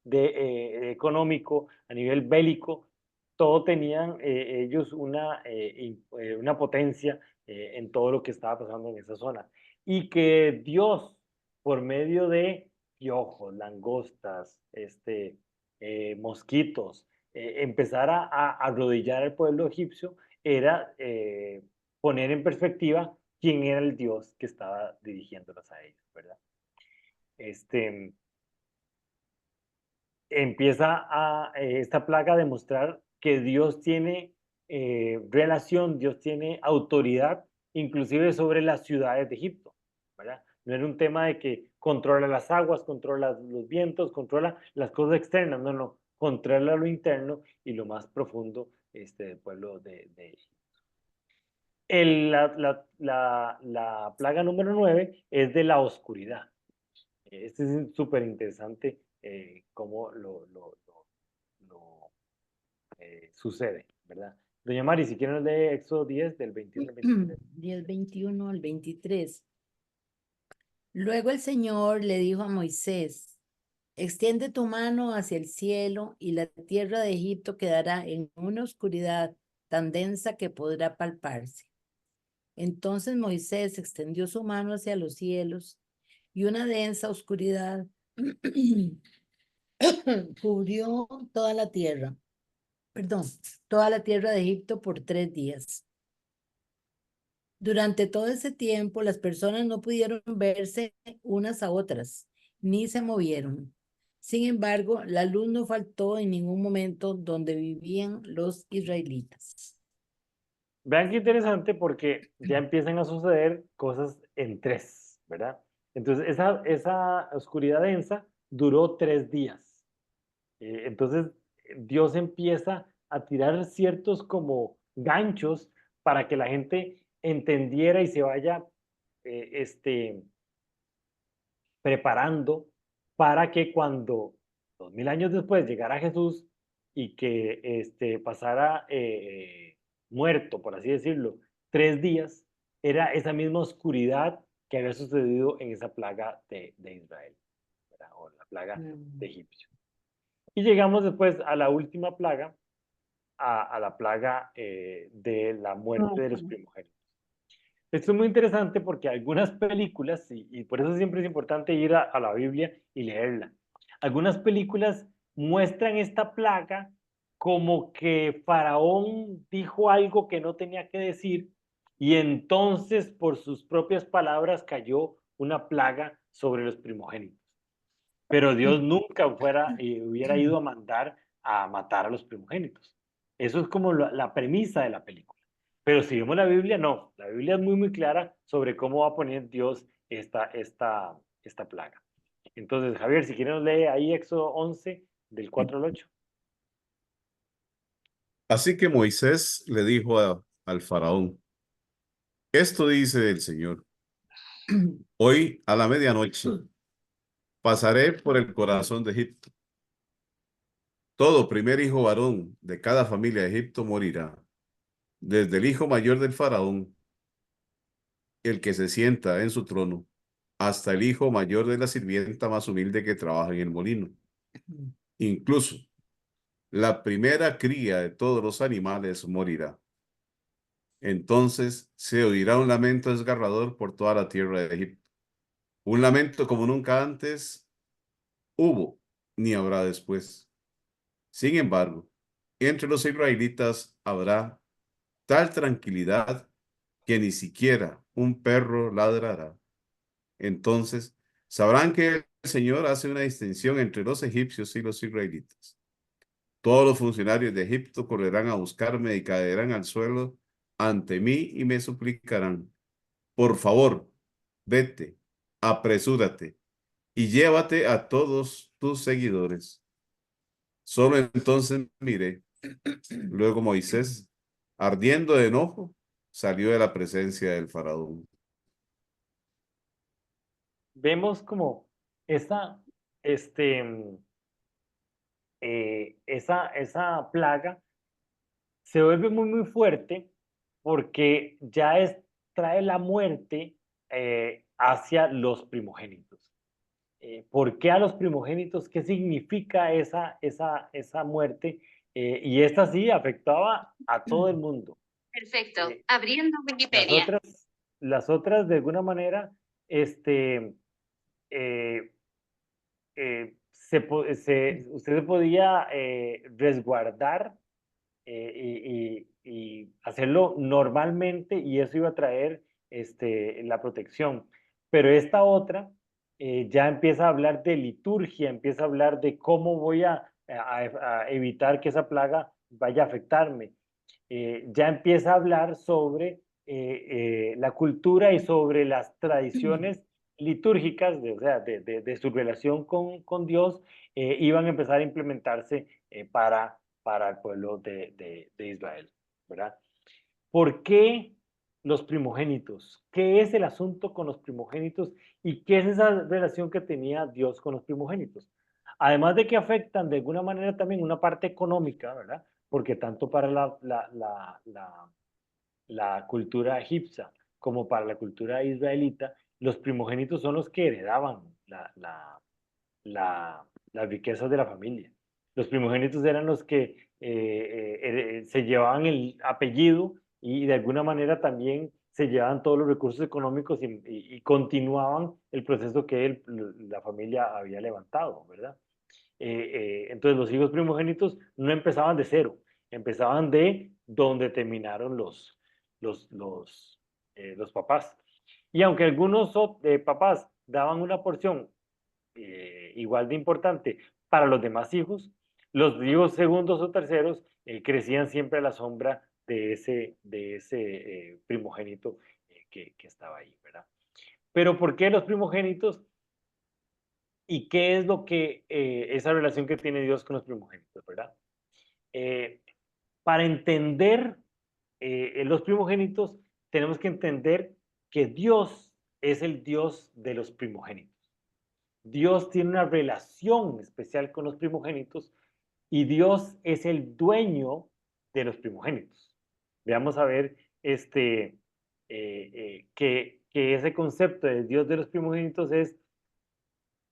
económico, a nivel bélico, todo tenían ellos una potencia en todo lo que estaba pasando en esa zona. Y que Dios, por medio de piojos, langostas, mosquitos, empezara a arrodillar al pueblo egipcio, era poner en perspectiva quién era el Dios que estaba dirigiéndolos a ellos, ¿verdad? Empieza esta plaga a demostrar que Dios tiene relación, Dios tiene autoridad, inclusive sobre las ciudades de Egipto, ¿verdad? No era un tema de que controla las aguas, controla los vientos, controla las cosas externas, no, no, controla lo interno y lo más profundo del pueblo de Egipto. La plaga número 9 es de la oscuridad. Este es súper interesante cómo sucede, ¿verdad? Doña Mari, si quieren leer Éxodo 10 del 21 al 23. 10, 21 al 23. Luego el Señor le dijo a Moisés, extiende tu mano hacia el cielo y la tierra de Egipto quedará en una oscuridad tan densa que podrá palparse. Entonces Moisés extendió su mano hacia los cielos y una densa oscuridad cubrió toda la tierra, toda la tierra de Egipto por 3 días. Durante todo ese tiempo, las personas no pudieron verse unas a otras, ni se movieron. Sin embargo, la luz no faltó en ningún momento donde vivían los israelitas. Vean qué interesante porque ya empiezan a suceder cosas en 3, ¿verdad? Entonces, esa oscuridad densa duró 3 días. Entonces, Dios empieza a tirar ciertos como ganchos para que la gente entendiera y se vaya preparando para que cuando 2000 años después llegara Jesús y que pasara muerto, por así decirlo, 3 días, era esa misma oscuridad que había sucedido en esa plaga de Israel, ¿verdad? O la plaga de Egipcio. Y llegamos después a la última plaga, a la plaga de la muerte de los primogénitos. Esto es muy interesante porque algunas películas, y por eso siempre es importante ir a la Biblia y leerla, algunas películas muestran esta plaga como que Faraón dijo algo que no tenía que decir y entonces por sus propias palabras cayó una plaga sobre los primogénitos. Pero Dios nunca hubiera ido a mandar a matar a los primogénitos. Eso es como la premisa de la película. Pero si vemos la Biblia, no. La Biblia es muy, muy clara sobre cómo va a poner Dios esta plaga. Entonces, Javier, si quieres lee ahí Éxodo 11, del 4 al 8. Así que Moisés le dijo al faraón, esto dice el Señor, hoy a la medianoche pasaré por el corazón de Egipto. Todo primer hijo varón de cada familia de Egipto morirá, desde el hijo mayor del faraón, el que se sienta en su trono, hasta el hijo mayor de la sirvienta más humilde que trabaja en el molino. Incluso la primera cría de todos los animales morirá. Entonces se oirá un lamento desgarrador por toda la tierra de Egipto. Un lamento como nunca antes hubo, ni habrá después. Sin embargo, entre los israelitas habrá tal tranquilidad que ni siquiera un perro ladrará. Entonces sabrán que el Señor hace una distinción entre los egipcios y los israelitas. Todos los funcionarios de Egipto correrán a buscarme y caerán al suelo ante mí y me suplicarán, por favor, vete, apresúrate y llévate a todos tus seguidores. Solo entonces miré. Luego Moisés, ardiendo de enojo, salió de la presencia del faraón. Vemos como este, esa plaga se vuelve muy, muy fuerte porque ya trae la muerte hacia los primogénitos. ¿Por qué a los primogénitos? ¿Qué significa esa muerte? Y esta sí afectaba a todo el mundo. Perfecto. Eh, Abriendo Wikipedia. Las otras de alguna manera, usted se podía resguardar y hacerlo normalmente y eso iba a traer la protección. Pero esta otra ya empieza a hablar de liturgia, empieza a hablar de cómo voy a evitar que esa plaga vaya a afectarme. Ya empieza a hablar sobre la cultura y sobre las tradiciones litúrgicas, o sea, de su relación con Dios, iban a empezar a implementarse para el pueblo de Israel, ¿verdad? ¿Por qué los primogénitos? ¿Qué es el asunto con los primogénitos y qué es esa relación que tenía Dios con los primogénitos? Además de que afectan de alguna manera también una parte económica, ¿verdad? Porque tanto para la cultura egipcia como para la cultura israelita, los primogénitos son los que heredaban las riquezas de la familia. Los primogénitos eran los que se llevaban el apellido y de alguna manera también se llevaban todos los recursos económicos y continuaban el proceso que la familia había levantado, ¿verdad? Entonces los hijos primogénitos no empezaban de cero, empezaban de donde terminaron los papás. Y aunque algunos papás daban una porción igual de importante para los demás hijos, los hijos segundos o terceros crecían siempre a la sombra de ese primogénito que estaba ahí, ¿verdad? Pero ¿por qué los primogénitos? ¿Y qué es lo que esa relación que tiene Dios con los primogénitos, verdad? Para entender los primogénitos, tenemos que entender que Dios es el Dios de los primogénitos. Dios tiene una relación especial con los primogénitos y Dios es el dueño de los primogénitos. Veamos a ver que ese concepto de Dios de los primogénitos es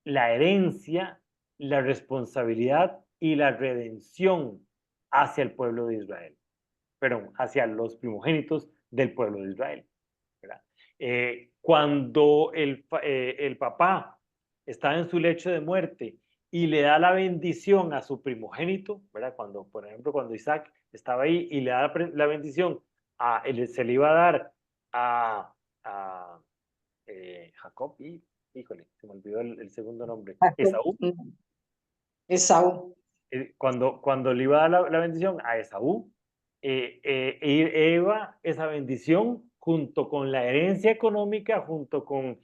la herencia, la responsabilidad y la redención hacia el pueblo de Israel, perdón, hacia los primogénitos del pueblo de Israel, ¿verdad? Cuando el papá está en su lecho de muerte y le da la bendición a su primogénito, ¿verdad? Cuando, por ejemplo, cuando Isaac estaba ahí y le da la bendición, se le iba a dar a Jacob y, híjole, se me olvidó el segundo nombre, Esaú. Esaú. Cuando le iba a dar la bendición a Esaú, iba esa bendición junto con la herencia económica, junto con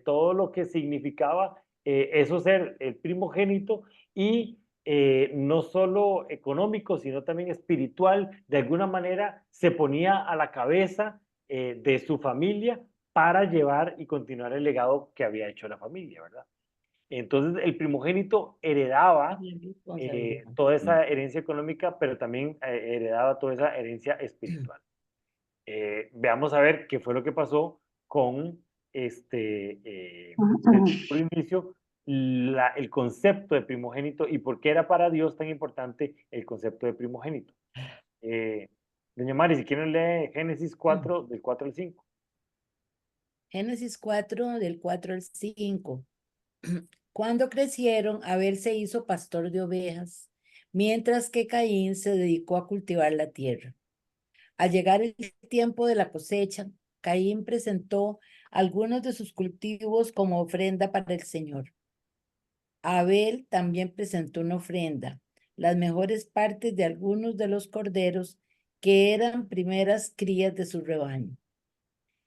todo lo que significaba eso ser el primogénito y no solo económico, sino también espiritual, de alguna manera se ponía a la cabeza de su familia para llevar y continuar el legado que había hecho la familia, ¿verdad? Entonces el primogénito heredaba toda esa herencia económica, pero también heredaba toda esa herencia espiritual. Veamos a ver qué fue lo que pasó con por inicio, el concepto de primogénito y por qué era para Dios tan importante el concepto de primogénito. Doña Mari, si quieren leer Génesis 4, del 4 al 5. Génesis 4, del 4 al 5. Cuando crecieron, Abel se hizo pastor de ovejas, mientras que Caín se dedicó a cultivar la tierra. Al llegar el tiempo de la cosecha, Caín presentó algunos de sus cultivos como ofrenda para el Señor. Abel también presentó una ofrenda, las mejores partes de algunos de los corderos que eran primeras crías de su rebaño.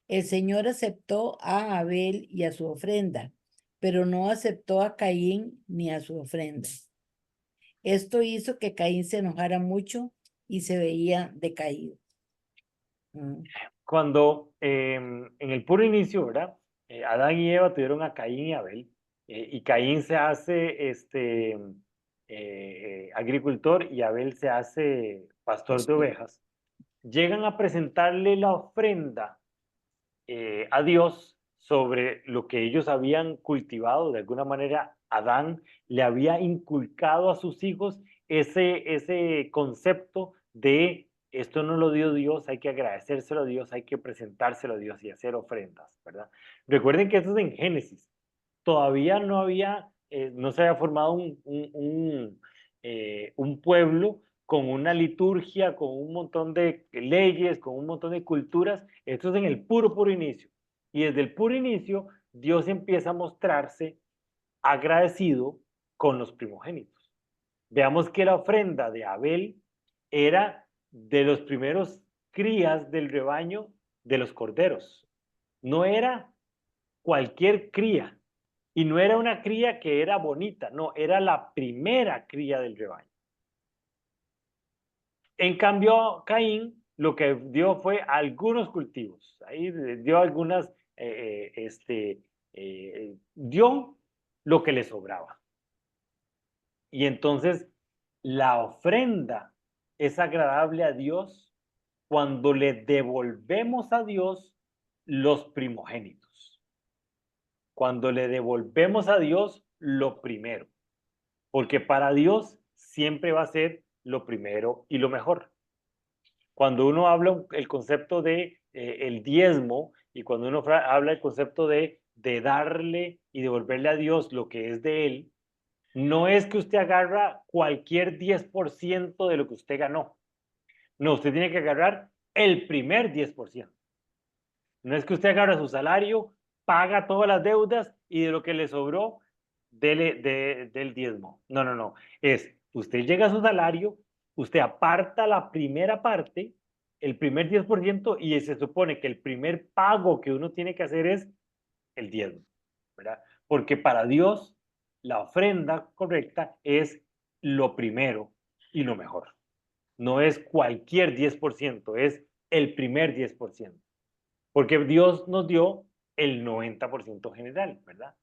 El Señor aceptó a Abel y a su ofrenda, pero no aceptó a Caín ni a su ofrenda. Esto hizo que Caín se enojara mucho y se veía decaído. Cuando en el puro inicio, ¿verdad? Adán y Eva tuvieron a Caín y Abel, y Caín se hace agricultor y Abel se hace pastor de ovejas. Llegan a presentarle la ofrenda a Dios sobre lo que ellos habían cultivado. De alguna manera, Adán le había inculcado a sus hijos ese concepto de esto no lo dio Dios, hay que agradecérselo a Dios, hay que presentárselo a Dios y hacer ofrendas, ¿verdad? Recuerden que esto es en Génesis. Todavía no había, no se había formado un pueblo con una liturgia, con un montón de leyes, con un montón de culturas. Esto es en el puro inicio. Y desde el puro inicio, Dios empieza a mostrarse agradecido con los primogénitos. Veamos que la ofrenda de Abel era de los primeros crías del rebaño de los corderos. No era cualquier cría. Y no era una cría que era bonita, no, era la primera cría del rebaño. En cambio, Caín lo que dio fue algunos cultivos. Ahí dio algunas, dio lo que le sobraba. Y entonces la ofrenda es agradable a Dios cuando le devolvemos a Dios los primogénitos. Cuando le devolvemos a Dios lo primero. Porque para Dios siempre va a ser lo primero y lo mejor. Cuando uno habla el concepto de el diezmo y cuando uno habla el concepto de darle y devolverle a Dios lo que es de él, no es que usted agarra cualquier 10% de lo que usted ganó. No, usted tiene que agarrar el primer 10%. No es que usted agarra su salario, paga todas las deudas y de lo que le sobró, del diezmo. No, no, no. Es, usted llega a su salario, usted aparta la primera parte, el primer 10%, y se supone que el primer pago que uno tiene que hacer es el diezmo, ¿verdad? Porque para Dios la ofrenda correcta es lo primero y lo mejor. No es cualquier 10%, es el primer 10%. Porque Dios nos dio el 90% general, ¿verdad?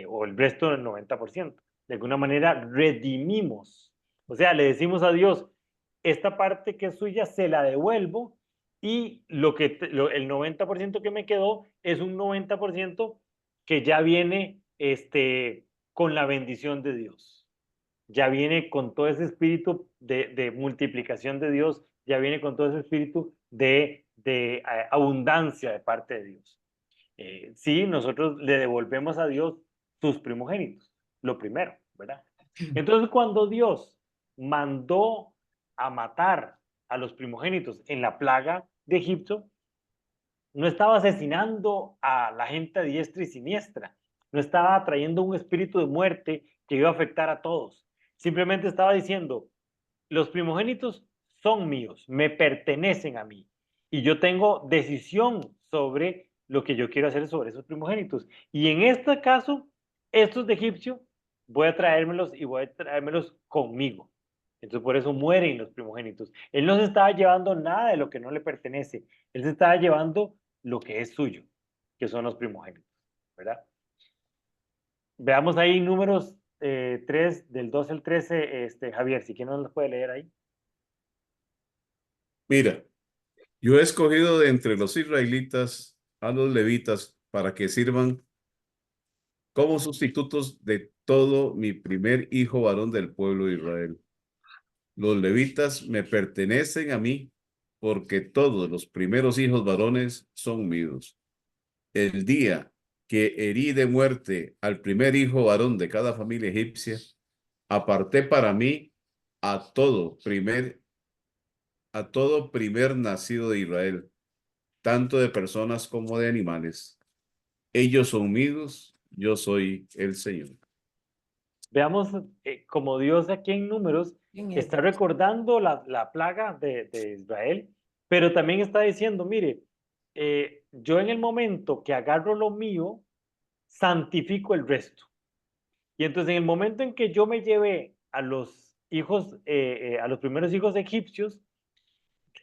O el resto del 90%. De alguna manera redimimos. O sea, le decimos a Dios, esta parte que es suya se la devuelvo y el 90% que me quedó es un 90% que ya viene con la bendición de Dios. Ya viene con todo ese espíritu de multiplicación de Dios, ya viene con todo ese espíritu de abundancia de parte de Dios. Sí, nosotros le devolvemos a Dios sus primogénitos, lo primero, ¿verdad? Entonces, cuando Dios mandó a matar a los primogénitos en la plaga de Egipto, no estaba asesinando a la gente a diestra y siniestra, no estaba trayendo un espíritu de muerte que iba a afectar a todos. Simplemente estaba diciendo, los primogénitos son míos, me pertenecen a mí y yo tengo decisión sobre lo que yo quiero hacer sobre esos primogénitos. Y en este caso, estos de egipcio, voy a traérmelos y voy a traérmelos conmigo. Entonces por eso mueren los primogénitos. Él no se estaba llevando nada de lo que no le pertenece. Él se estaba llevando lo que es suyo, que son los primogénitos, ¿verdad? Veamos ahí números 3, del 12 al 13, Javier, si quieren nos los puede leer ahí. Mira, yo he escogido de entre los israelitas a los levitas para que sirvan como sustitutos de todo mi primer hijo varón del pueblo de Israel. Los levitas me pertenecen a mí porque todos los primeros hijos varones son míos. El día que herí de muerte al primer hijo varón de cada familia egipcia, aparté para mí a todo primer nacido de Israel, tanto de personas como de animales. Ellos son míos, yo soy el Señor. Veamos como Dios aquí en Números está recordando la plaga de Israel, pero también está diciendo, mire, yo en el momento que agarro lo mío, santifico el resto. Y entonces en el momento en que yo me llevé a los hijos, a los primeros hijos egipcios,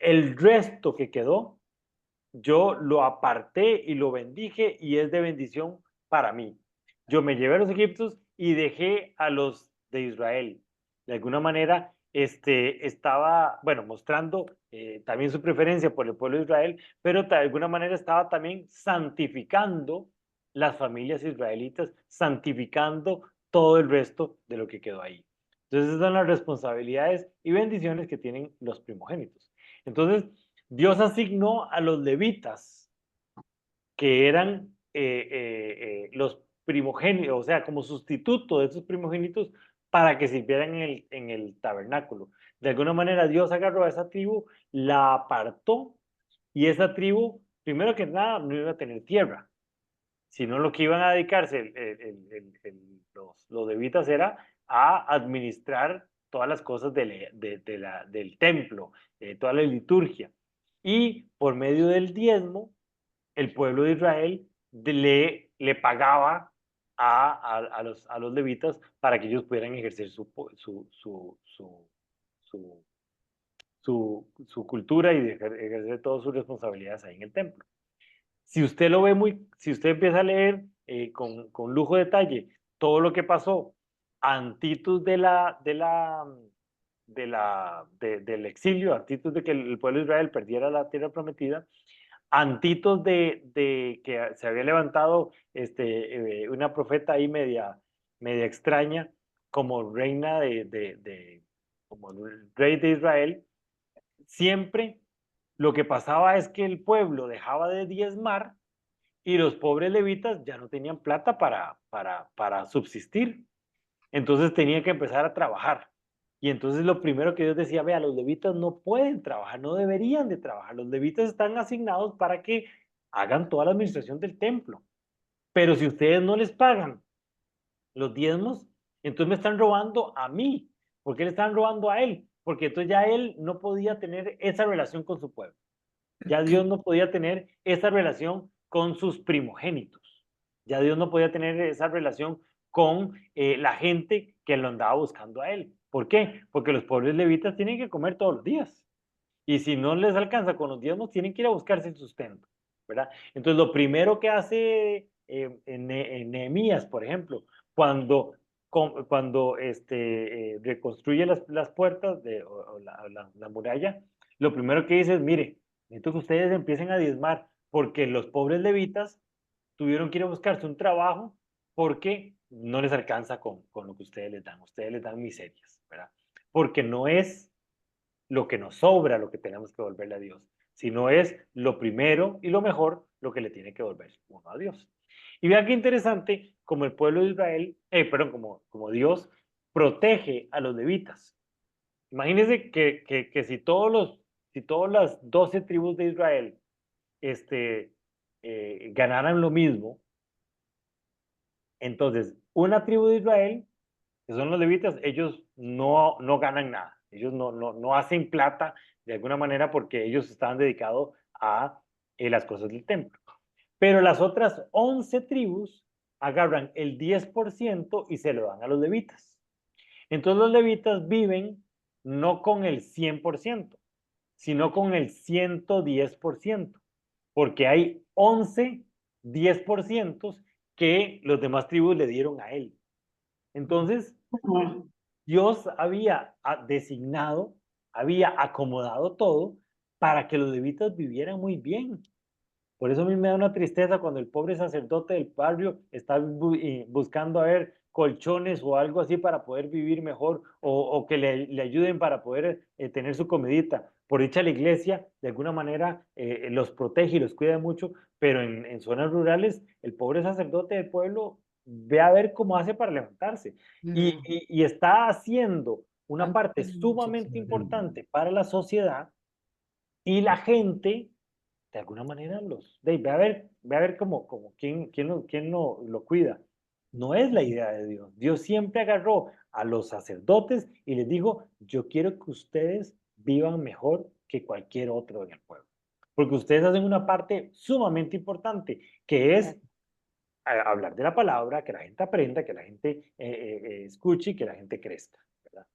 el resto que quedó, yo lo aparté y lo bendije y es de bendición para mí. Yo me llevé a los egipcios y dejé a los de Israel. De alguna manera, estaba, bueno, mostrando también su preferencia por el pueblo de Israel, pero de alguna manera estaba también santificando las familias israelitas, santificando todo el resto de lo que quedó ahí. Entonces, esas son las responsabilidades y bendiciones que tienen los primogénitos. Entonces, Dios asignó a los levitas, que eran los primogénitos, o sea, como sustituto de esos primogénitos, para que sirvieran en el tabernáculo. De alguna manera, Dios agarró a esa tribu, la apartó, y esa tribu, primero que nada, no iba a tener tierra, sino lo que iban a dedicarse los levitas era a administrar todas las cosas del templo, toda la liturgia. Y por medio del diezmo, el pueblo de Israel le pagaba a los levitas para que ellos pudieran ejercer su cultura y ejercer todas sus responsabilidades ahí en el templo. Si usted lo ve si usted empieza a leer con lujo de detalle todo lo que pasó antitos del exilio, antitos de que el pueblo de Israel perdiera la tierra prometida, antitos de que se había levantado una profeta ahí media extraña como reina como el rey de Israel, siempre lo que pasaba es que el pueblo dejaba de diezmar y los pobres levitas ya no tenían plata para subsistir. Entonces tenían que empezar a trabajar. Y entonces lo primero que Dios decía, vea, los levitas no pueden trabajar, no deberían de trabajar. Los levitas están asignados para que hagan toda la administración del templo. Pero si ustedes no les pagan los diezmos, entonces me están robando a mí. ¿Por qué le están robando a él? Porque entonces ya él no podía tener esa relación con su pueblo. Ya Dios no podía tener esa relación con sus primogénitos. Ya Dios no podía tener esa relación con la gente que lo andaba buscando a él. ¿Por qué? Porque los pobres levitas tienen que comer todos los días. Y si no les alcanza con los diezmos, tienen que ir a buscarse el sustento, ¿verdad? Entonces, lo primero que hace en Nehemías, por ejemplo, cuando, reconstruye las puertas o la muralla, lo primero que dice es, mire, necesito que ustedes empiecen a diezmar, porque los pobres levitas tuvieron que ir a buscarse un trabajo porque no les alcanza con lo que ustedes les dan miserias, ¿verdad? Porque no es lo que nos sobra lo que tenemos que devolverle a Dios, sino es lo primero y lo mejor lo que le tiene que devolver uno a Dios. Y vean qué interesante como el pueblo de Israel, como Dios protege a los levitas. Imagínense que si todas las 12 tribus de Israel ganaran lo mismo, entonces una tribu de Israel, que son los levitas, ellos no ganan nada. Ellos no hacen plata de alguna manera porque ellos estaban dedicados a las cosas del templo. Pero las otras 11 tribus agarran el 10% y se lo dan a los levitas. Entonces los levitas viven no con el 100%, sino con el 110%, porque hay 11 10% que los demás tribus le dieron a él. Entonces, Dios había designado, había acomodado todo para que los levitas vivieran muy bien. Por eso a mí me da una tristeza cuando el pobre sacerdote del barrio está buscando a ver colchones o algo así para poder vivir mejor o que le ayuden para poder tener su comidita. Por dicha la iglesia de alguna manera los protege y los cuida mucho, pero en zonas rurales el pobre sacerdote del pueblo ve a ver cómo hace para levantarse y está haciendo una parte sumamente importante para la sociedad y la gente de alguna manera ve a ver quién lo cuida. No es la idea de Dios. Dios siempre agarró a los sacerdotes y les dijo, yo quiero que ustedes vivan mejor que cualquier otro en el pueblo. Porque ustedes hacen una parte sumamente importante, que es hablar de la palabra, que la gente aprenda, que la gente escuche y que la gente crezca, ¿verdad?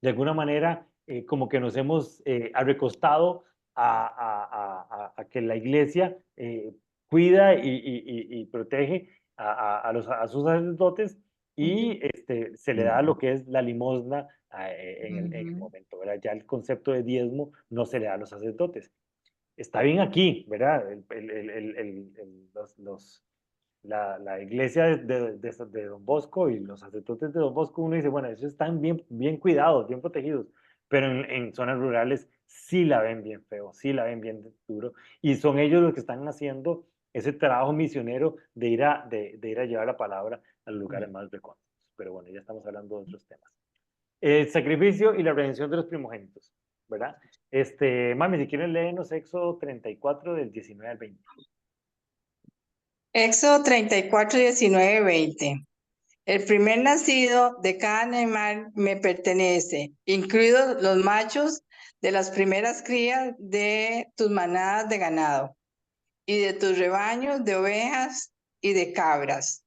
De alguna manera, como que nos hemos recostado a que la iglesia cuida y protege a sus sacerdotes y se le da lo que es la limosna en el momento, ¿verdad? Ya el concepto de diezmo no se le da a los sacerdotes. Está bien aquí, ¿verdad? la iglesia de Don Bosco y los sacerdotes de Don Bosco, uno dice, bueno, esos están bien cuidados, bien protegidos, pero en zonas rurales sí la ven bien feo, sí la ven bien duro, y son ellos los que están haciendo ese trabajo misionero de ir a llevar la palabra a los lugares más recónditos. Pero bueno, ya estamos hablando de otros temas. El sacrificio y la redención de los primogénitos, ¿verdad? Mami, si quieren léenos Éxodo 34 del 19 al 20. Éxodo 34, 19, 20. El primer nacido de cada animal me pertenece, incluidos los machos de las primeras crías de tus manadas de ganado y de tus rebaños de ovejas y de cabras.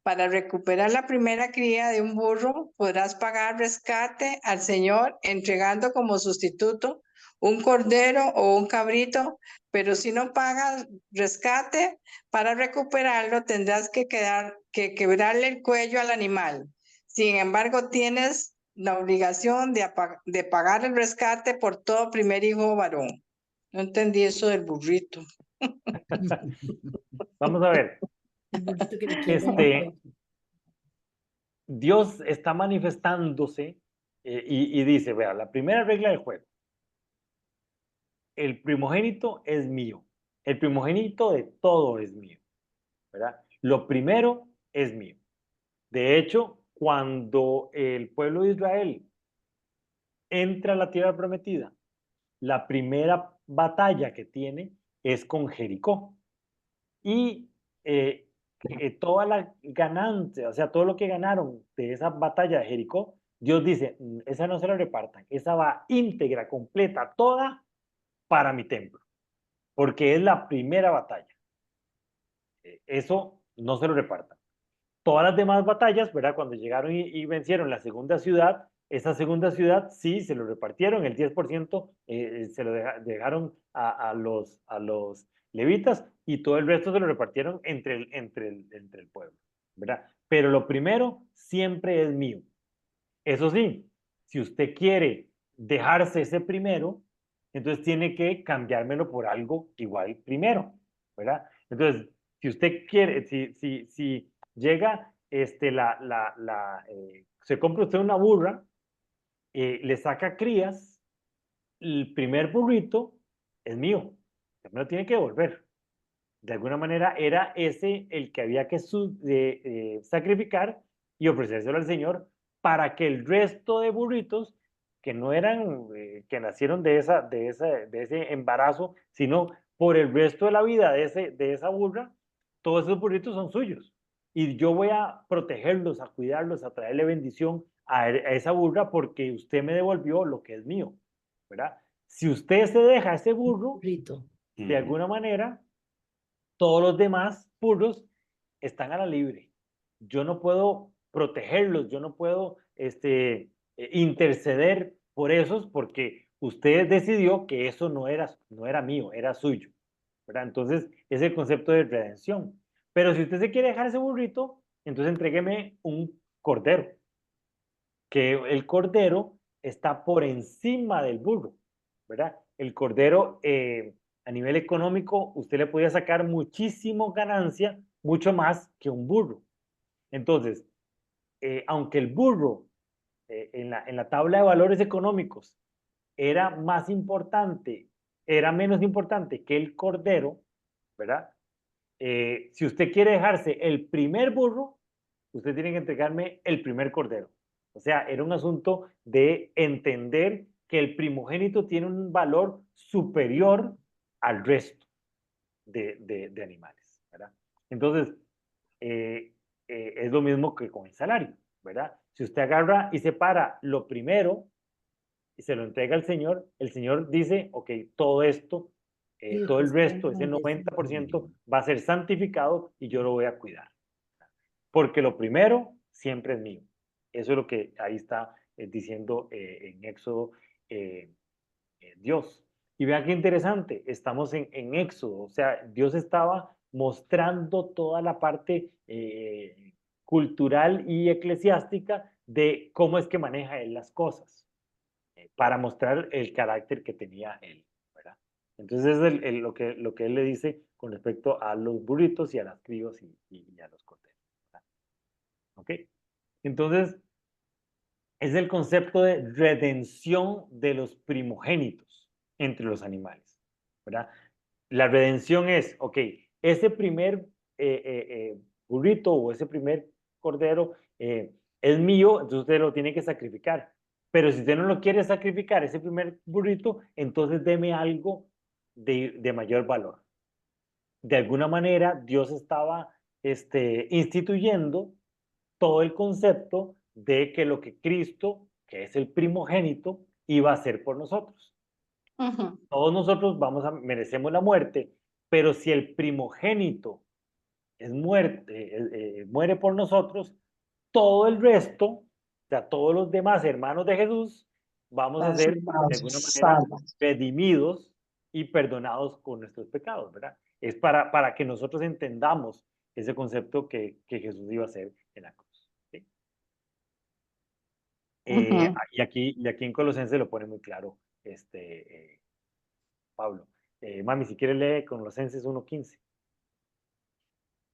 Para recuperar la primera cría de un burro, podrás pagar rescate al Señor entregando como sustituto un cordero o un cabrito, pero si no pagas rescate para recuperarlo, tendrás que quebrarle el cuello al animal. Sin embargo, tienes la obligación de pagar el rescate por todo primer hijo varón. No entendí eso del burrito. Vamos a ver. El burrito que le quiebran el cuello. Dios está manifestándose y dice, vea, la primera regla del juego, el primogénito es mío, el primogénito de todo es mío, ¿verdad? Lo primero es mío. De hecho, cuando el pueblo de Israel entra a la tierra prometida, la primera batalla que tiene es con Jericó. Y toda la ganancia, o sea, todo lo que ganaron de esa batalla de Jericó, Dios dice, esa no se la repartan, esa va íntegra, completa, toda para mi templo, porque es la primera batalla. Eso no se lo repartan. Todas las demás batallas, ¿verdad? Cuando llegaron y vencieron la segunda ciudad, esa segunda ciudad sí se lo repartieron, el 10% se lo dejaron a los levitas y todo el resto se lo repartieron entre el pueblo, ¿verdad? Pero lo primero siempre es mío. Eso sí, si usted quiere dejarse ese primero, entonces tiene que cambiármelo por algo igual primero, ¿verdad? Entonces, si usted quiere, si llega, se compra usted una burra, le saca crías, el primer burrito es mío, usted me lo tiene que devolver. De alguna manera era ese el que había que sacrificar y ofrecérselo al Señor para que el resto de burritos que no eran, que nacieron de ese embarazo, sino por el resto de la vida de esa burra, todos esos burritos son suyos. Y yo voy a protegerlos, a cuidarlos, a traerle bendición a esa burra porque usted me devolvió lo que es mío, ¿verdad? Si usted se deja ese burro, de alguna manera, todos los demás burros están a la libre. Yo no puedo protegerlos, yo no puedo interceder por esos porque usted decidió que eso no era mío, era suyo, ¿verdad? Entonces, es el concepto de redención. Pero si usted se quiere dejar ese burrito, entonces entrégueme un cordero, que el cordero está por encima del burro, ¿verdad? El cordero, a nivel económico, usted le podía sacar muchísimo ganancia, mucho más que un burro. Entonces, aunque el burro en la tabla de valores económicos era más importante, era menos importante que el cordero, ¿verdad? Si usted quiere dejarse el primer burro, usted tiene que entregarme el primer cordero. O sea, era un asunto de entender que el primogénito tiene un valor superior al resto de animales, ¿verdad? Entonces, es lo mismo que con el salario, ¿verdad? Si usted agarra y separa lo primero y se lo entrega al Señor, el Señor dice, ok, todo esto, todo el resto, ese 90% va a ser santificado y yo lo voy a cuidar. Porque lo primero siempre es mío. Eso es lo que ahí está diciendo en Éxodo Dios. Y vean qué interesante, estamos en Éxodo, o sea, Dios estaba mostrando toda la parte cultural y eclesiástica de cómo es que maneja él las cosas, para mostrar el carácter que tenía él, ¿verdad? Entonces es lo que él le dice con respecto a los burritos y a las críos y a los corderos. ¿Ok? Entonces, es el concepto de redención de los primogénitos entre los animales, ¿verdad? La redención es, ok, ese primer burrito o ese primer cordero es mío, entonces usted lo tiene que sacrificar. Pero si usted no lo quiere sacrificar, ese primer burrito, entonces deme algo de mayor valor. De alguna manera, Dios estaba instituyendo todo el concepto de que lo que Cristo, que es el primogénito, iba a hacer por nosotros. Ujú. Todos nosotros merecemos la muerte, pero si el primogénito es muere por nosotros, todo el resto, o sea, todos los demás hermanos de Jesús, vamos a ser de alguna manera Salvas. redimidos y perdonados con nuestros pecados, ¿verdad? Es para que nosotros entendamos ese concepto que Jesús iba a hacer en la cruz. ¿Sí? Ujú. Y aquí en Colosenses lo pone muy claro Pablo. Mami, si quieres lee Colosenses 1:15.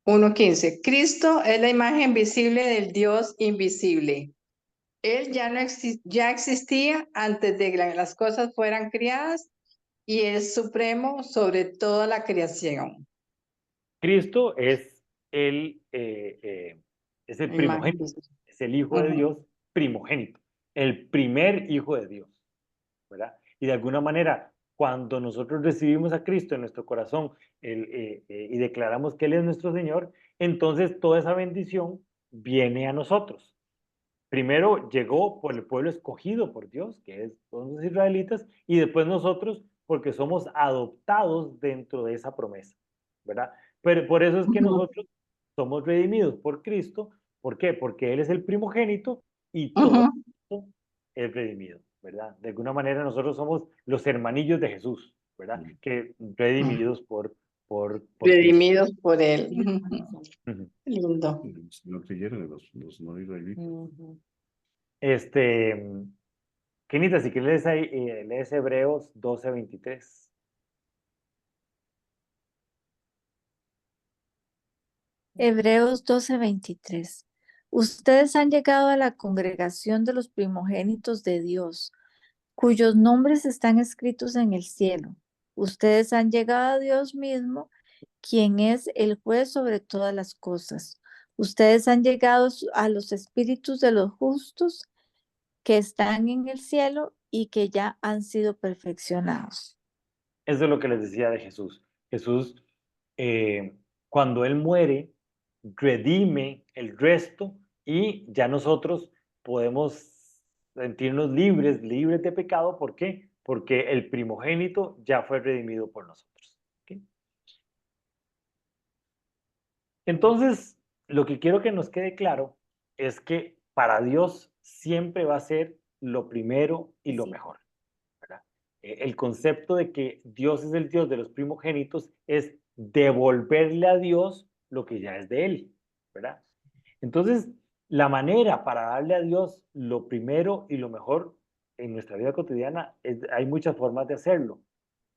1:15. Cristo es la imagen visible del Dios invisible. Él ya, no ya existía antes de que las cosas fueran creadas y es supremo sobre toda la creación. Cristo es el Imagen primogénito, visible. es el Hijo de Ujú. Dios primogénito, el primer Hijo de Dios, ¿verdad? Y de alguna manera, cuando nosotros recibimos a Cristo en nuestro corazón y declaramos que Él es nuestro Señor, entonces toda esa bendición viene a nosotros. Primero llegó por el pueblo escogido por Dios, que es todos los israelitas, y después nosotros, porque somos adoptados dentro de esa promesa, ¿verdad? Pero por eso es que Ujú. nosotros somos redimidos por Cristo. ¿Por qué? Porque Él es el primogénito y todo Ujú. esto es redimido, ¿verdad? De alguna manera nosotros somos los hermanillos de Jesús, ¿verdad? Que redimidos por Cristo. Redimidos por él. Ujú. Ujú. Lindo. Los no creyeron, los no israelitas. Ujú. Kenita, si quieres lees Hebreos 12:23. Hebreos 12:23. Ustedes han llegado a la congregación de los primogénitos de Dios, cuyos nombres están escritos en el cielo. Ustedes han llegado a Dios mismo, quien es el juez sobre todas las cosas. Ustedes han llegado a los espíritus de los justos que están en el cielo y que ya han sido perfeccionados. Eso es lo que les decía de Jesús. Jesús, cuando Él muere, redime el resto y ya nosotros podemos sentirnos libres de pecado. ¿Por qué? Porque el primogénito ya fue redimido por nosotros. ¿Ok? Entonces, lo que quiero que nos quede claro es que para Dios siempre va a ser lo primero y lo Sí. mejor, ¿verdad? El concepto de que Dios es el Dios de los primogénitos es devolverle a Dios lo que ya es de Él, ¿verdad? Entonces, la manera para darle a Dios lo primero y lo mejor en nuestra vida cotidiana, hay muchas formas de hacerlo,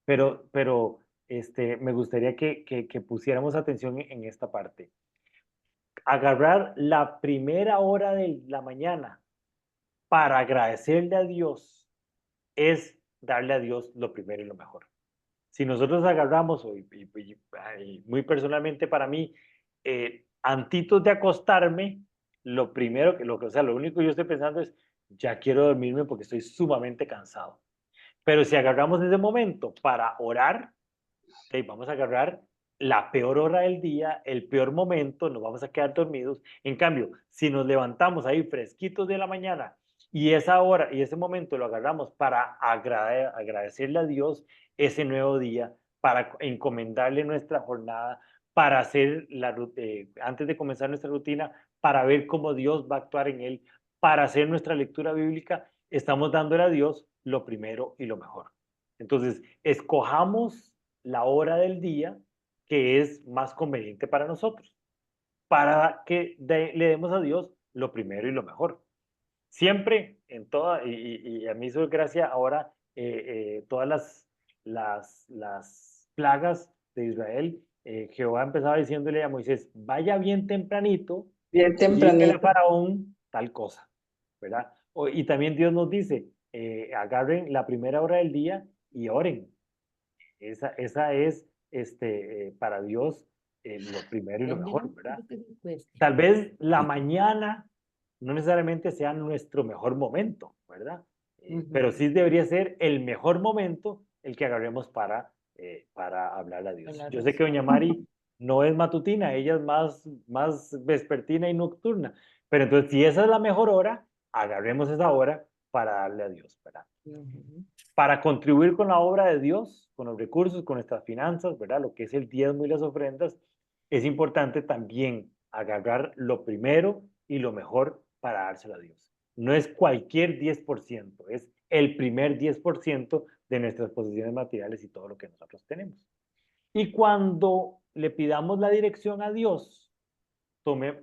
pero me gustaría que pusiéramos atención en esta parte. Agarrar la primera hora de la mañana para agradecerle a Dios es darle a Dios lo primero y lo mejor. Si nosotros agarramos, y muy personalmente para mí, antitos de acostarme, lo primero o sea, lo único que yo estoy pensando es, ya quiero dormirme porque estoy sumamente cansado. Pero si agarramos ese momento para orar, vamos a agarrar la peor hora del día, el peor momento, nos vamos a quedar dormidos. En cambio, si nos levantamos ahí fresquitos de la mañana y esa hora y ese momento lo agarramos para agradecerle a Dios ese nuevo día, para encomendarle nuestra jornada, para hacer antes de comenzar nuestra rutina, para ver cómo Dios va a actuar en él, para hacer nuestra lectura bíblica, estamos dándole a Dios lo primero y lo mejor. Entonces, escojamos la hora del día que es más conveniente para nosotros, para que le demos a Dios lo primero y lo mejor. Siempre, y a mí hizo gracia ahora, todas las plagas de Israel, Jehová empezaba diciéndole a Moisés, vaya bien tempranito, Bien dígale a tempranito. Faraón tal cosa, ¿verdad? Y también Dios nos dice, agarren la primera hora del día y oren. Esa es para Dios lo primero y lo mejor, ¿verdad? Tal vez la mañana no necesariamente sea nuestro mejor momento, ¿verdad? Pero sí debería ser el mejor momento el que agarremos para hablar a Dios. Yo sé que doña Mari no es matutina, ella es más vespertina y nocturna, pero entonces si esa es la mejor hora, agarremos esa hora para darle a Dios, ¿verdad? Para contribuir con la obra de Dios, con los recursos, con nuestras finanzas, ¿verdad? Lo que es el diezmo y las ofrendas, es importante también agarrar lo primero y lo mejor para dárselo a Dios. No es cualquier 10%, es el primer 10% de nuestras posesiones materiales y todo lo que nosotros tenemos. Y cuando le pidamos la dirección a Dios,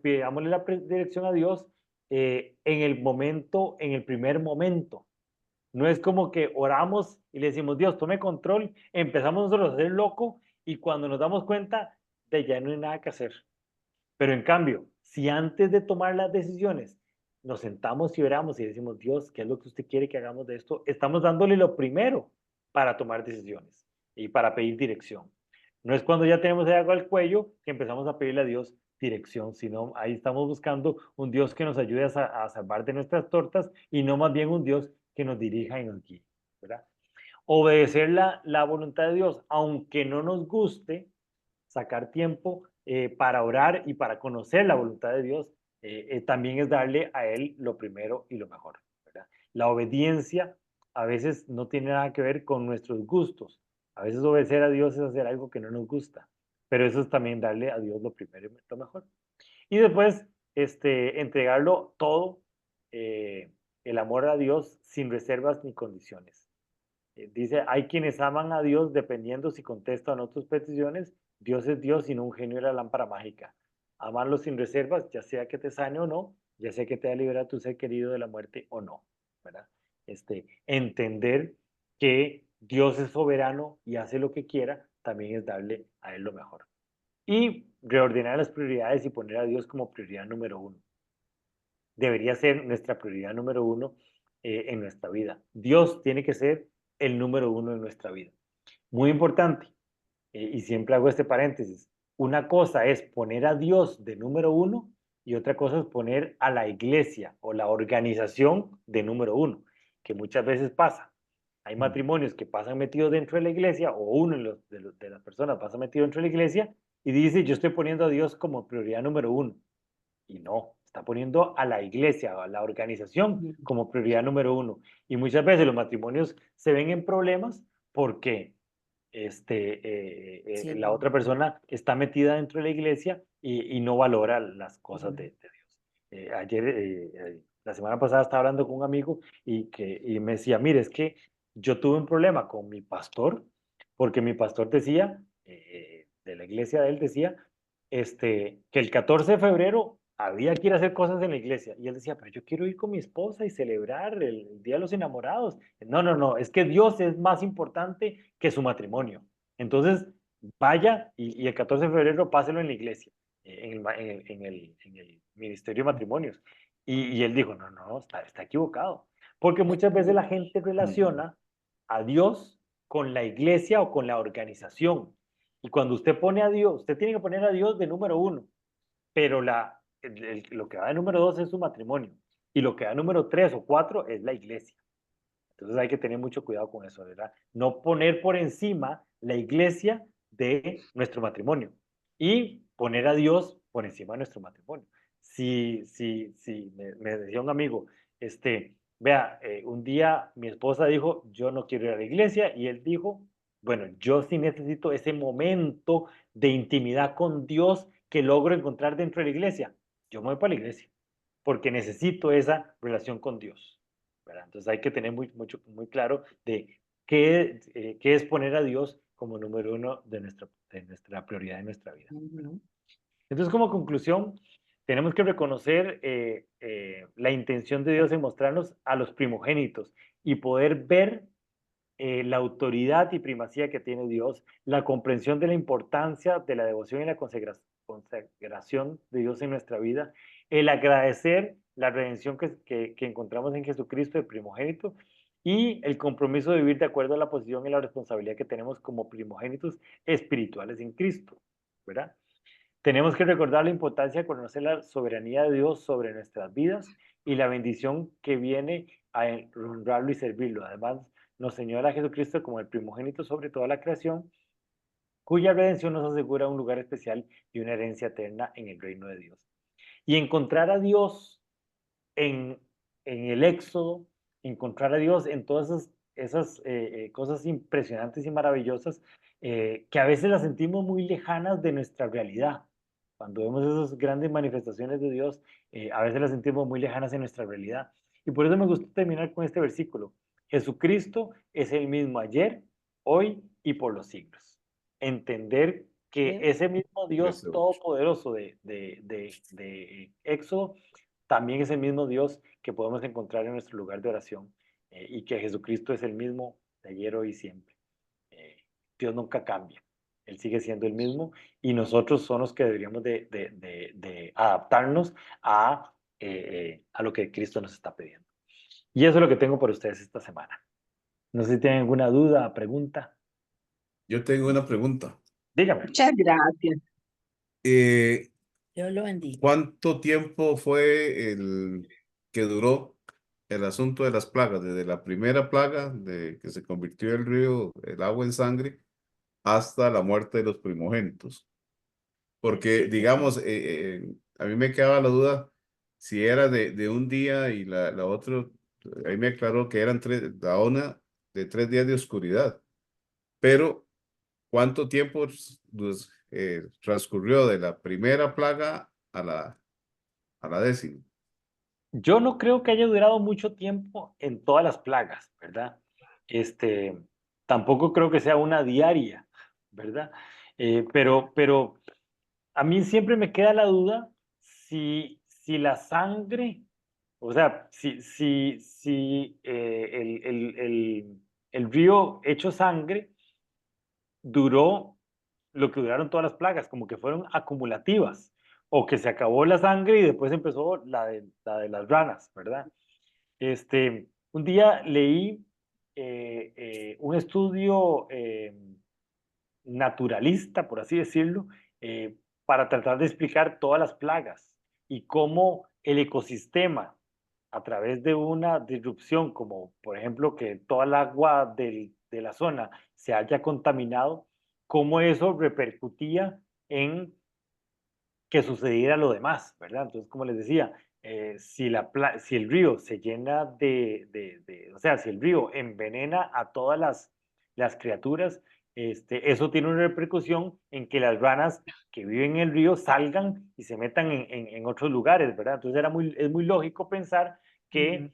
pidámosle la dirección a Dios en el primer momento. No es como que oramos y le decimos, Dios, tome control, empezamos nosotros a hacer loco y cuando nos damos cuenta de ya no hay nada que hacer. Pero en cambio, si antes de tomar las decisiones nos sentamos y oramos y decimos, Dios, ¿qué es lo que usted quiere que hagamos de esto? Estamos dándole lo primero para tomar decisiones y para pedir dirección. No es cuando ya tenemos el agua al cuello que empezamos a pedirle a Dios dirección, sino ahí estamos buscando un Dios que nos ayude a salvar de nuestras tortas y no más bien un Dios que nos dirija y nos guíe, ¿verdad? Obedecer la voluntad de Dios, aunque no nos guste, sacar tiempo para orar y para conocer la voluntad de Dios, también es darle a Él lo primero y lo mejor, ¿verdad? La obediencia a veces no tiene nada que ver con nuestros gustos. A veces obedecer a Dios es hacer algo que no nos gusta, pero eso es también darle a Dios lo primero y lo mejor. Y después, entregarlo todo, el amor a Dios sin reservas ni condiciones. Dice, hay quienes aman a Dios dependiendo si contestan otras peticiones. Dios es Dios y no un genio de la lámpara mágica. Amarlo sin reservas, ya sea que te sane o no, ya sea que te libera a tu ser querido de la muerte o no, ¿verdad? Entender que Dios es soberano y hace lo que quiera, también es darle a Él lo mejor. Y reordenar las prioridades y poner a Dios como prioridad número uno. Debería ser nuestra prioridad número uno en nuestra vida. Dios tiene que ser el número uno en nuestra vida. Muy importante, y siempre hago este paréntesis, una cosa es poner a Dios de número uno y otra cosa es poner a la iglesia o la organización de número uno, que muchas veces pasa. Hay matrimonios que pasan metidos dentro de la iglesia o uno de las personas pasa metido dentro de la iglesia y dice, yo estoy poniendo a Dios como prioridad número uno. Y no, está poniendo a la iglesia, a la organización como prioridad número uno. Y muchas veces los matrimonios se ven en problemas porque la otra persona está metida dentro de la iglesia y no valora las cosas de Dios. La semana pasada estaba hablando con un amigo y me decía, mire, es que yo tuve un problema con mi pastor, porque mi pastor decía, de la iglesia de él decía, que el 14 de febrero había que ir a hacer cosas en la iglesia. Y él decía, pero yo quiero ir con mi esposa y celebrar el Día de los Enamorados. No, es que Dios es más importante que su matrimonio. Entonces, vaya y el 14 de febrero páselo en la iglesia, en el Ministerio de Matrimonios. Y él dijo, no, está equivocado. Porque muchas veces la gente relaciona a Dios con la iglesia o con la organización. Y cuando usted pone a Dios, usted tiene que poner a Dios de número uno, pero lo que va de número dos es su matrimonio. Y lo que va de número 3 o 4 es la iglesia. Entonces hay que tener mucho cuidado con eso, ¿verdad? No poner por encima la iglesia de nuestro matrimonio y poner a Dios por encima de nuestro matrimonio. Sí, me decía un amigo, vea, un día mi esposa dijo, yo no quiero ir a la iglesia, y él dijo, bueno, yo sí necesito ese momento de intimidad con Dios que logro encontrar dentro de la iglesia. Yo me voy para la iglesia porque necesito esa relación con Dios, ¿verdad? Entonces hay que tener muy claro de qué es poner a Dios como número uno de nuestra prioridad en nuestra vida. Entonces, como conclusión, tenemos que reconocer la intención de Dios en mostrarnos a los primogénitos y poder ver la autoridad y primacía que tiene Dios, la comprensión de la importancia de la devoción y la consagración de Dios en nuestra vida, el agradecer la redención que encontramos en Jesucristo, el primogénito, y el compromiso de vivir de acuerdo a la posición y la responsabilidad que tenemos como primogénitos espirituales en Cristo, ¿verdad? Tenemos que recordar la importancia de conocer la soberanía de Dios sobre nuestras vidas y la bendición que viene a honrarlo y servirlo. Además, nos señala a Jesucristo como el primogénito sobre toda la creación, cuya redención nos asegura un lugar especial y una herencia eterna en el reino de Dios. Y encontrar a Dios en el Éxodo, encontrar a Dios en todas esas cosas impresionantes y maravillosas que a veces las sentimos muy lejanas de nuestra realidad. Cuando vemos esas grandes manifestaciones de Dios, a veces las sentimos muy lejanas en nuestra realidad. Y por eso me gusta terminar con este versículo. Jesucristo es el mismo ayer, hoy y por los siglos. Entender que ese mismo Dios 13:8. todopoderoso de Éxodo también es el mismo Dios que podemos encontrar en nuestro lugar de oración y que Jesucristo es el mismo de ayer, hoy y siempre. Dios nunca cambia. Él sigue siendo el mismo y nosotros somos los que deberíamos de adaptarnos a lo que Cristo nos está pidiendo. Y eso es lo que tengo para ustedes esta semana. No sé si tienen alguna duda, pregunta. Yo tengo una pregunta. Dígame. Muchas gracias. Dios lo bendiga. ¿Cuánto tiempo fue el que duró el asunto de las plagas? Desde la primera plaga de que se convirtió el río, el agua en sangre, hasta la muerte de los primogénitos. Porque, digamos, a mí me quedaba la duda si era de un día y la otra, ahí me aclaró que eran la una de 3 días de oscuridad. Pero, ¿cuánto tiempo transcurrió de la primera plaga a la 10ª? Yo no creo que haya durado mucho tiempo en todas las plagas, ¿verdad? Tampoco creo que sea una diaria, ¿verdad? Pero a mí siempre me queda la duda si la sangre, o sea, si el río hecho sangre duró lo que duraron todas las plagas, como que fueron acumulativas, o que se acabó la sangre y después empezó la de las ranas, ¿verdad? Un día leí un estudio naturalista, por así decirlo, para tratar de explicar todas las plagas y cómo el ecosistema, a través de una disrupción, como por ejemplo que toda el agua de la zona se haya contaminado, cómo eso repercutía en que sucediera lo demás, ¿verdad? Entonces, como les decía, si el río se llena o sea, si el río envenena a todas las criaturas, eso tiene una repercusión en que las ranas que viven en el río salgan y se metan en otros lugares, ¿verdad? Entonces es muy lógico pensar que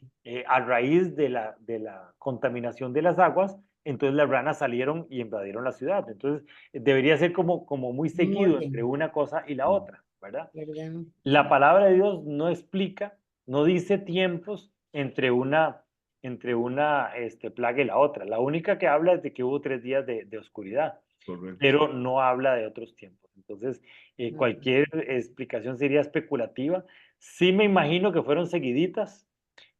a raíz de la contaminación de las aguas, entonces las ranas salieron y invadieron la ciudad. Entonces debería ser como muy seguido entre una cosa y la otra, ¿verdad? ¿Verdad? La palabra de Dios no explica, no dice tiempos entre una plaga y la otra. La única que habla es de que hubo 3 días de oscuridad, Correcto. pero no habla de otros tiempos. Entonces, cualquier explicación sería especulativa. Sí me imagino que fueron seguiditas,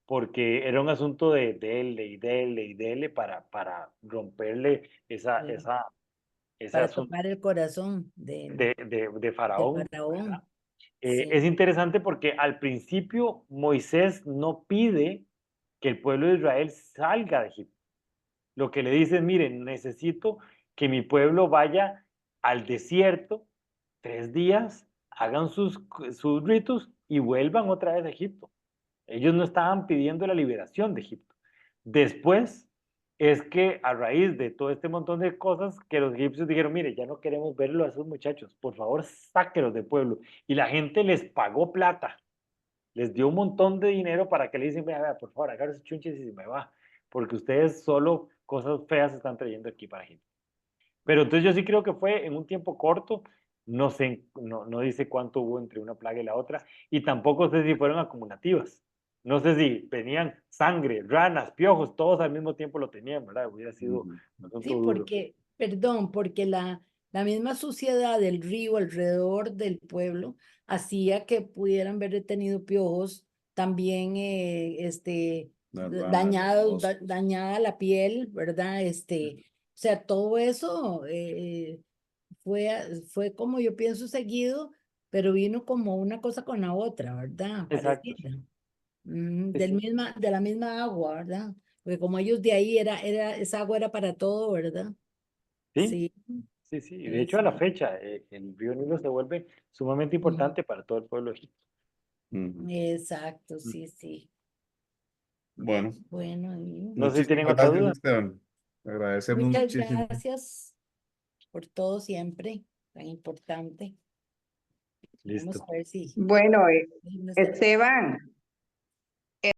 porque era un asunto de dele y dele y dele para romperle ese Para asunto tocar el corazón de Faraón, ¿verdad? Faraón. Sí. Es interesante porque al principio Moisés no pide que el pueblo de Israel salga de Egipto. Lo que le dice es, miren, necesito que mi pueblo vaya al desierto 3 días, hagan sus ritos y vuelvan otra vez a Egipto. Ellos no estaban pidiendo la liberación de Egipto. Después es que a raíz de todo este montón de cosas que los egipcios dijeron, mire, ya no queremos verlo a esos muchachos, por favor, sáquelos del pueblo. Y la gente les pagó plata, les dio un montón de dinero para que le dicen, vea, por favor, agarre sus chunches y se me va, porque ustedes solo cosas feas están trayendo aquí para Egipto. Pero entonces yo sí creo que fue en un tiempo corto, no sé, no dice cuánto hubo entre una plaga y la otra, y tampoco sé si fueron acumulativas. No sé si venían sangre, ranas, piojos, todos al mismo tiempo lo tenían, ¿verdad? Hubiera sido Ujú. un asunto Sí, duro. porque, perdón, porque la misma suciedad del río alrededor del pueblo hacía que pudieran haber tenido piojos, también Las ranas, los moscos. dañada la piel, ¿verdad? O sea, todo eso fue como yo pienso seguido, pero vino como una cosa con la otra, ¿verdad? Exacto. Parecida. Sí, sí. De la misma agua, ¿verdad? Porque como ellos de ahí esa agua era para todo, ¿verdad? Sí, Sí, sí, sí. Y de sí, hecho, a la sí. fecha, el río Nilo se vuelve sumamente importante para todo el pueblo de Egipto. Ujú. Exacto, sí, sí. Bueno, Bueno, No sé si tienen muchísimas otra gracias, duda. Esteban. Agradecemos muchas muchísimo. gracias por todo siempre, tan importante. Vamos Listo. a ver si... Bueno, Esteban,